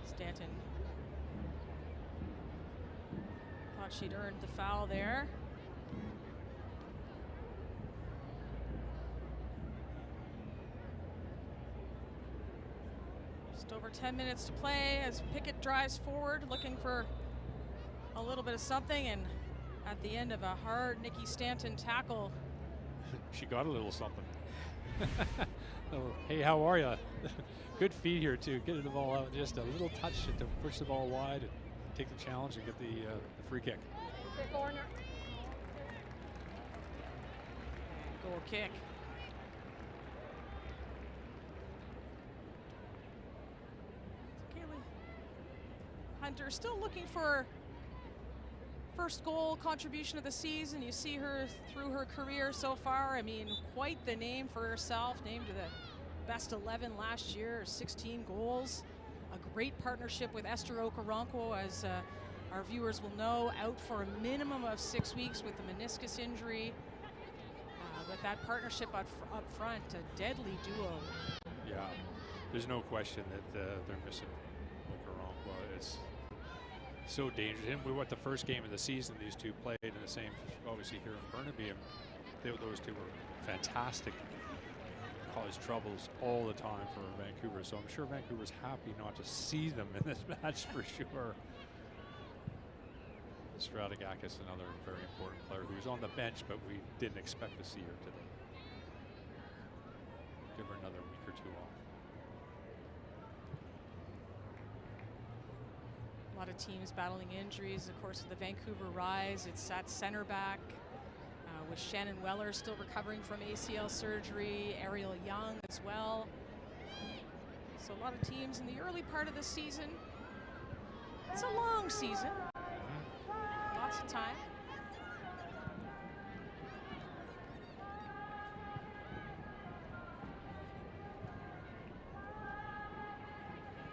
Stanton thought she'd earned the foul there. Just over 10 minutes to play as Pickett drives forward, looking for a little bit of something, and at the end of a hard Nikki Stanton tackle. She got a little something. Oh, hey, how are you? Good feed here too. Getting the ball out, just a little touch to push the ball wide and take the challenge and get the free kick. Goal kick. Kaylee Hunter still looking for first goal contribution of the season. You see her through her career so far. I mean, quite the name for herself. Named to the best 11 last year, 16 goals. A great partnership with Esther Okoronkwo, as our viewers will know, out for a minimum of 6 weeks with the meniscus injury. With that partnership up front, a deadly duo. Yeah, there's no question that they're missing Okoronkwo. It's so dangerous. And we went the first game of the season, these two played in the same, obviously here in Burnaby, and those two were fantastic. Caused troubles all the time for Vancouver, so I'm sure Vancouver's happy not to see them in this match for sure. Strategakis, another very important player who's on the bench, but we didn't expect to see her today. Give her another week or two off. A lot of teams battling injuries. Of course, with the Vancouver Rise, it's at center back. With Shannon Weller still recovering from ACL surgery, Ariel Young as well. So a lot of teams in the early part of the season. It's a long season. Lots of time.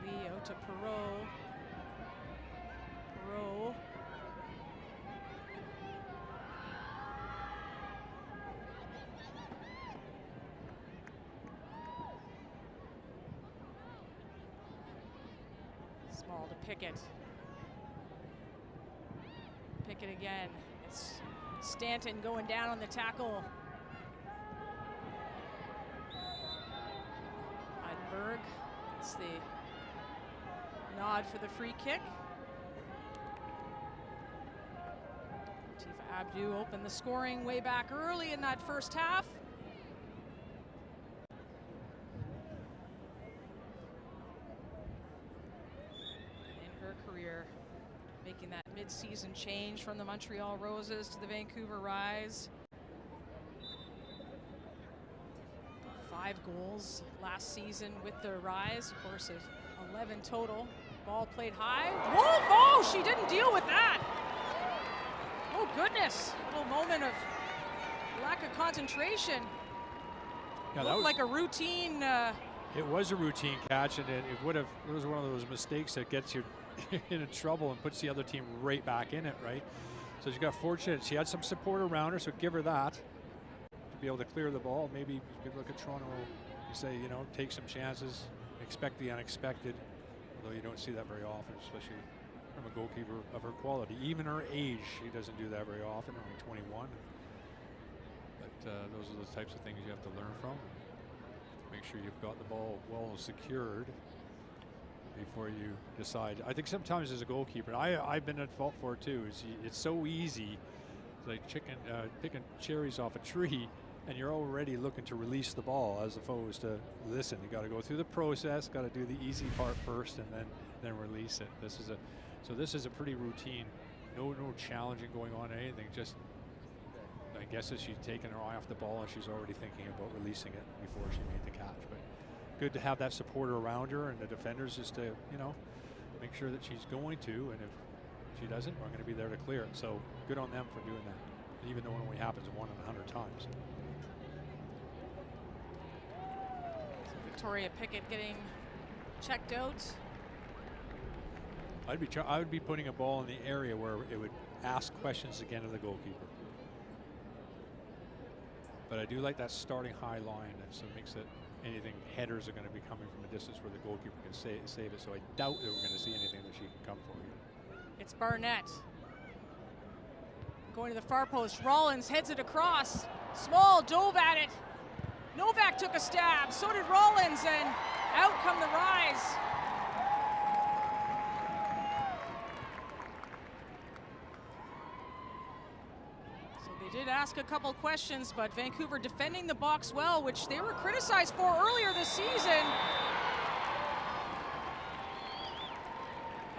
Leo to Perot. Perot. Small to Pickett. Pickett again. It's Stanton going down on the tackle. Berg gets the nod for the free kick. Latifa Abdu opened the scoring way back early in that first half. In her career, making that mid-season change from the Montreal Roses to the Vancouver Rise. 5 goals last season with the Rise, of course, 11 total. Ball played high. Wolf! Oh, she didn't deal with that. Oh goodness, a little moment of lack of concentration. Yeah, Looked like a routine. It was a routine catch, and it was one of those mistakes that gets you into trouble and puts the other team right back in it, right? So she got fortunate. She had some support around her, so give her that to be able to clear the ball. Maybe you could look at Toronto and say, you know, take some chances, expect the unexpected, although you don't see that very often, especially from a goalkeeper of her quality. Even her age, she doesn't do that very often, only 21. But those are the types of things you have to learn from. Make sure you've got the ball well secured before you decide. I think sometimes as a goalkeeper, I've been at fault for it too, it's so easy, it's like picking cherries off a tree, and you're already looking to release the ball as opposed to, listen, you got to go through the process, got to do the easy part first, and then release it. This is a pretty routine, no challenging going on, anything, just I guess as she's taken her eye off the ball and she's already thinking about releasing it before she made the catch. But good to have that support around her and the defenders just to, you know, make sure that she's going to, and if she doesn't, we're going to be there to clear it. So good on them for doing that, even though it only happens 1 in 100 times. So Victoria Pickett getting checked out. I would be putting a ball in the area where it would ask questions again of the goalkeeper. But I do like that starting high line, and so it makes it anything headers are going to be coming from a distance where the goalkeeper can save it. So I doubt that we're going to see anything that she can come for here. It's Barnett going to the far post. Rollins heads it across. Small dove at it. Novak took a stab. So did Rollins, and out come the Rise. They did ask a couple questions, but Vancouver defending the box well, which they were criticized for earlier this season.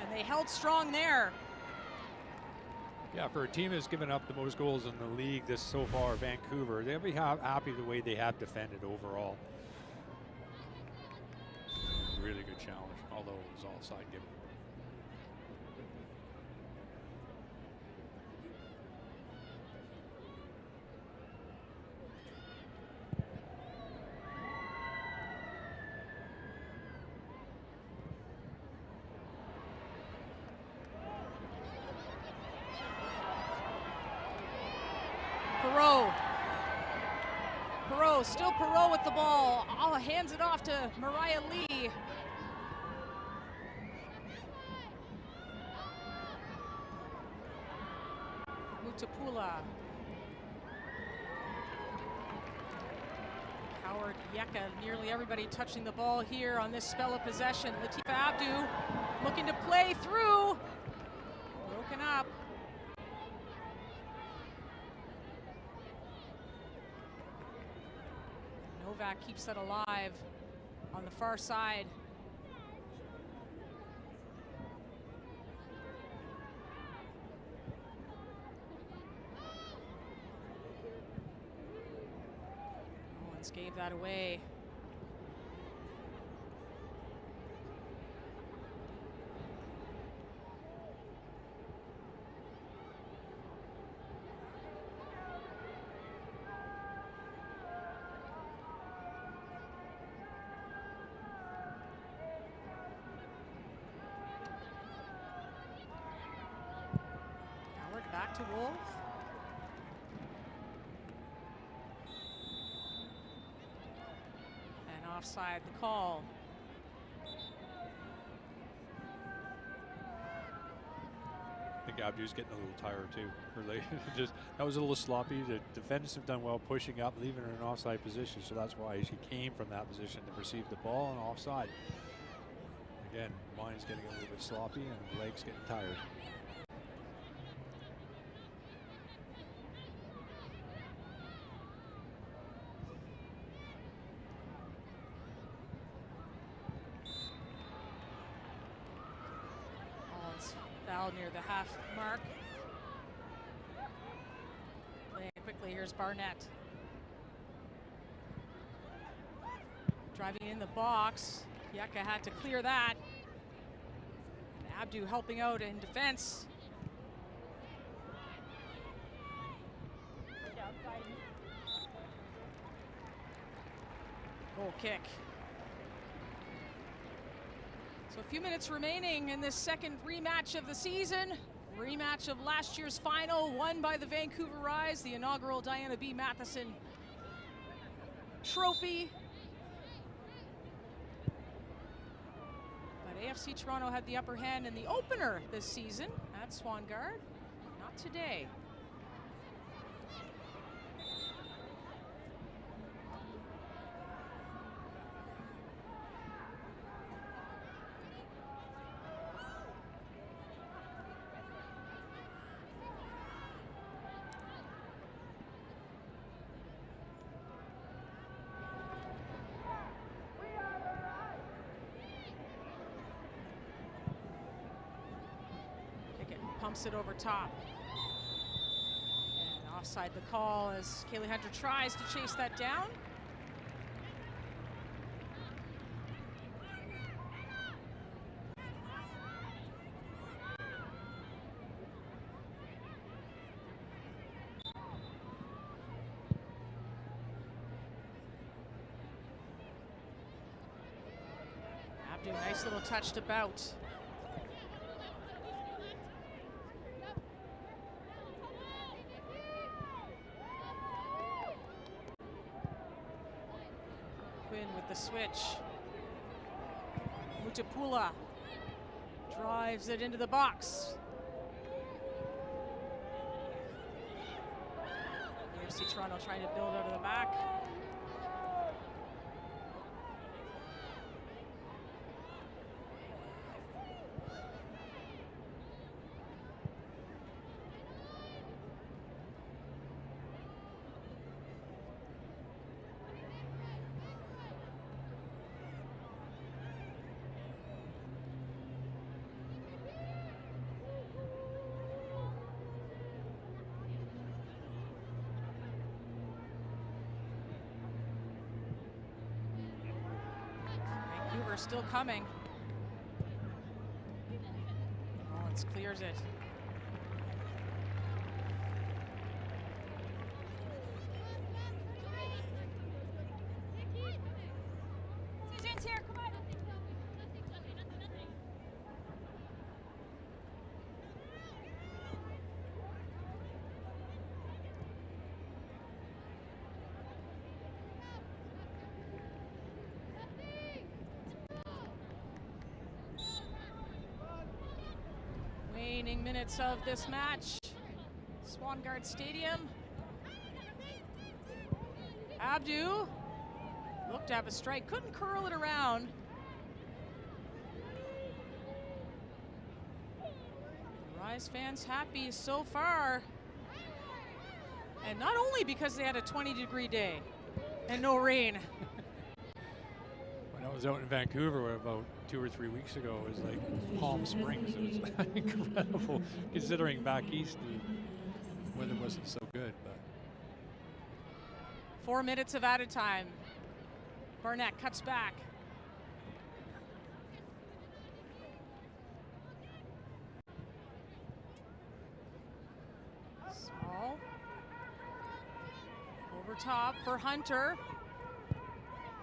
And they held strong there. Yeah, for a team that's given up the most goals in the league this so far, Vancouver, they'll be happy the way they have defended overall. Really good challenge, although it was offside given. Still Perot with the ball. Hands it off to Mariah Lee. Mutapula. Howard Yeka, nearly everybody touching the ball here on this spell of possession. Latifa Abdu looking to play through. Broken up. Novak keeps that alive on the far side. Owens gave that away. Back to Wolf. And offside the call. I think Abdu's getting a little tired too. Really, just that was a little sloppy. The defenders have done well pushing up, leaving her in an offside position, so that's why she came from that position to receive the ball and offside. Again, mind's getting a little bit sloppy and legs getting tired. Foul near the half mark. Playing quickly, here's Barnett. Driving in the box. Yeka had to clear that. And Abdu helping out in defense. Goal kick. So a few minutes remaining in this second rematch of the season. Rematch of last year's final, won by the Vancouver Rise, the inaugural Diana B. Matheson Trophy. But AFC Toronto had the upper hand in the opener this season at Swangard. Not today. Pumps it over top. And offside the call as Kaylee Hunter tries to chase that down. Abdu, nice little touch to Bout. With the switch. Mutapula drives it into the box. AFC Toronto trying to build out of the back. Still coming. Rollins clears it. Here, come on. Waning minutes of this match. Swangard Stadium. Abdu looked to have a strike, couldn't curl it around. Rise fans happy so far. And not only because they had a 20-degree day and no rain. When I was out in Vancouver about 2 or 3 weeks ago, it was like Palm Springs. It was incredible, considering back east the weather wasn't so good. But 4 minutes of added time. Barnett cuts back. Small. Over top for Hunter.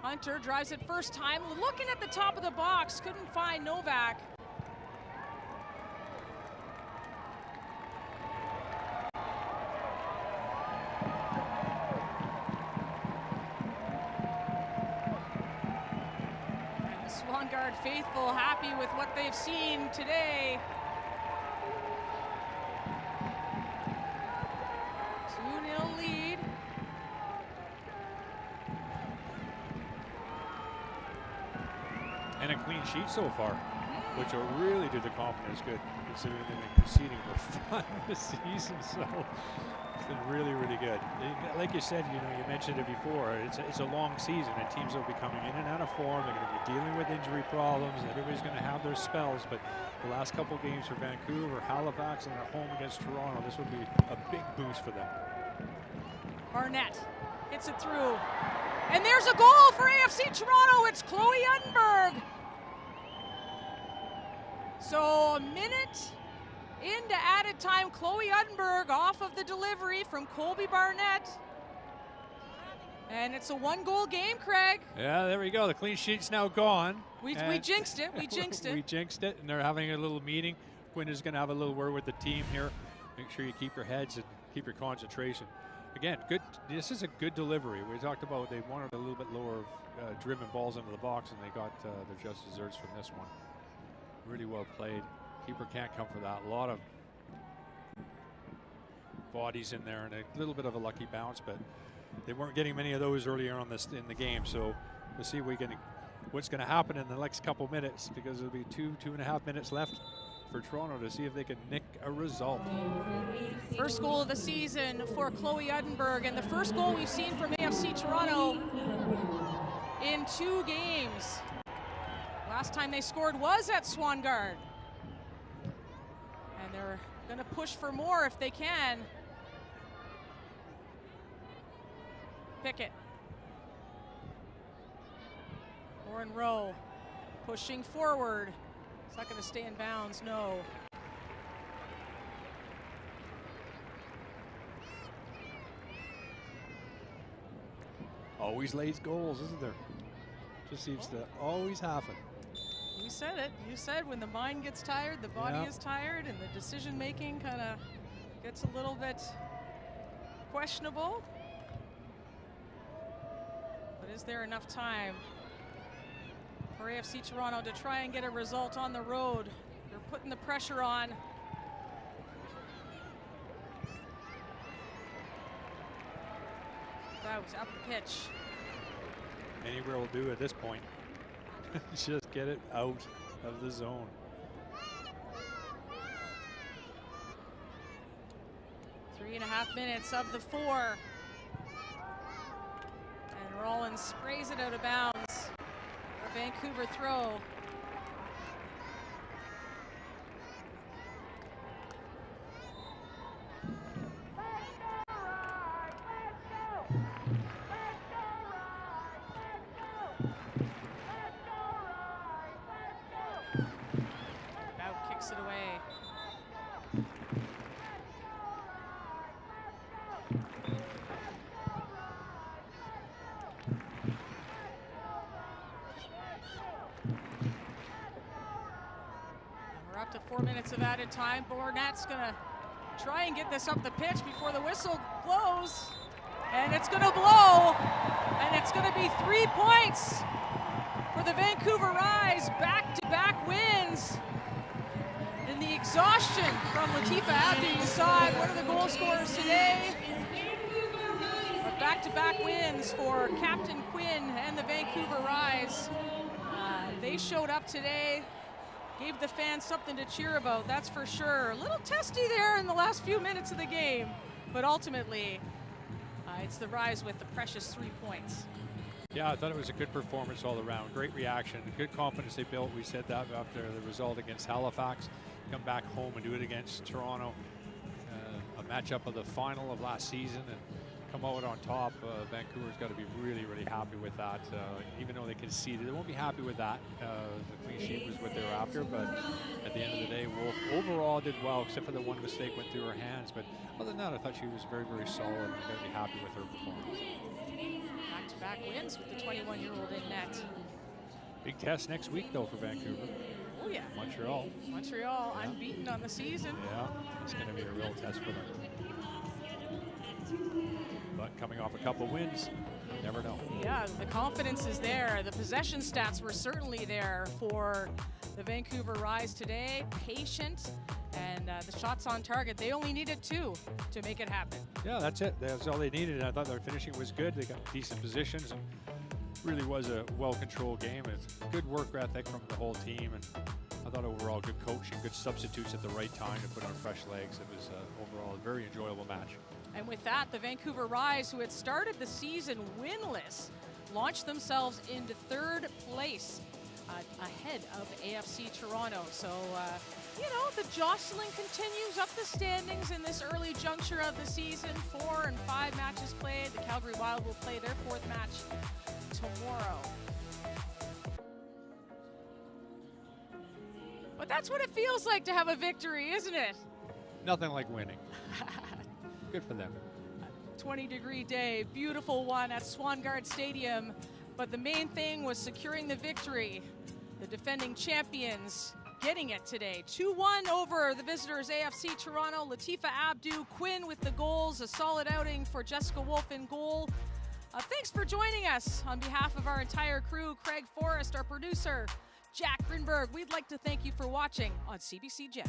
Hunter drives it first time, looking at the top of the box, couldn't find Novak. And the Swangard faithful happy with what they've seen today. and a clean sheet so far, which will really do the confidence good, considering they've been conceding for fun this season. So it's been really, really good. Like you said, you mentioned it before. It's a long season, and teams will be coming in and out of form. They're going to be dealing with injury problems. Everybody's going to have their spells. But the last couple games for Vancouver, Halifax, and at home against Toronto, this will be a big boost for them. Barnett hits it through. And there's a goal for AFC Toronto. It's Chloe Udenberg. So a minute into added time, Chloe Udenberg off of the delivery from Colby Barnett. And it's a 1-goal game, Craig. Yeah, there we go. The clean sheet's now gone. We jinxed it. We jinxed it. We jinxed it, and they're having a little meeting. Quinn is going to have a little word with the team here. Make sure you keep your heads and keep your concentration. Again, good. This is a good delivery. We talked about they wanted a little bit lower driven balls into the box, and they got their just desserts from this one. Really well played. Keeper can't come for that. A lot of bodies in there, and a little bit of a lucky bounce, but they weren't getting many of those earlier on in the game. So we'll see what's going to happen in the next couple minutes, because there'll be 2.5 minutes left for Toronto to see if they can nick a result. First goal of the season for Chloe Udenberg, and the first goal we've seen from AFC Toronto in 2 games. Last time they scored was at Swangard. And they're going to push for more if they can. Pickett. Lauren Rowe pushing forward. It's not going to stay in bounds, no. Always lays goals, isn't there? Just seems to always happen. You said it. You said when the mind gets tired, the body is tired, and the decision making kind of gets a little bit questionable. But is there enough time for AFC Toronto to try and get a result on the road? They're putting the pressure on. Out up the pitch. Anywhere will do at this point. Just get it out of the zone. Three and a half minutes of the 4. And Rollins sprays it out of bounds. A Vancouver throw. It away. We're up to 4 minutes of added time. Barnett's gonna try and get this up the pitch before the whistle blows. And it's gonna blow. And it's gonna be 3 points for the Vancouver Rise. Back-to-back wins. And the exhaustion from Latifa Abdi, you saw it, one of the goal scorers today. But back-to-back wins for Captain Quinn and the Vancouver Rise. They showed up today, gave the fans something to cheer about, that's for sure. A little testy there in the last few minutes of the game, but ultimately, it's the Rise with the precious 3 points. Yeah, I thought it was a good performance all around. Great reaction, good confidence they built. We said that after the result against Halifax. Come back home and do it against Toronto. A matchup of the final of last season and come out on top. Vancouver's got to be really, really happy with that. Even though they conceded, they won't be happy with that. The clean sheet was what they were after, but at the end of the day, Wolf overall did well, except for the one mistake went through her hands. But other than that, I thought she was very, very solid, and I'm going to be happy with her performance. Back-to-back wins with the 21-year-old in net. Big test next week, though, for Vancouver. Oh, yeah. Montreal, unbeaten on the season. Yeah, it's going to be a real test for them. But coming off a couple wins, you never know. Yeah, the confidence is there. The possession stats were certainly there for the Vancouver Rise today. Patient, and the shots on target. They only needed 2 to make it happen. Yeah, that's it. That's all they needed. I thought their finishing was good. They got decent positions. And really was a well-controlled game. It's good work ethic from the whole team, and I thought overall good coaching, good substitutes at the right time to put on fresh legs. It was overall a very enjoyable match. And with that, the Vancouver Rise, who had started the season winless, launched themselves into third place ahead of AFC Toronto. So, you know, the jostling continues up the standings in this early juncture of the season. 4 and 5 matches played. The Calgary Wild will play their 4th match tomorrow. But that's what it feels like to have a victory, isn't it? Nothing like winning. Good for them. 20-degree day, beautiful one at Swangard Stadium. But the main thing was securing the victory. The defending champions getting it today. 2-1 over the visitors AFC Toronto. Latifa Abdu, Quinn with the goals. A solid outing for Jessica Wolf in goal. Thanks for joining us. On behalf of our entire crew, Craig Forrest, our producer, Jack Grinberg, we'd like to thank you for watching on CBC Gem.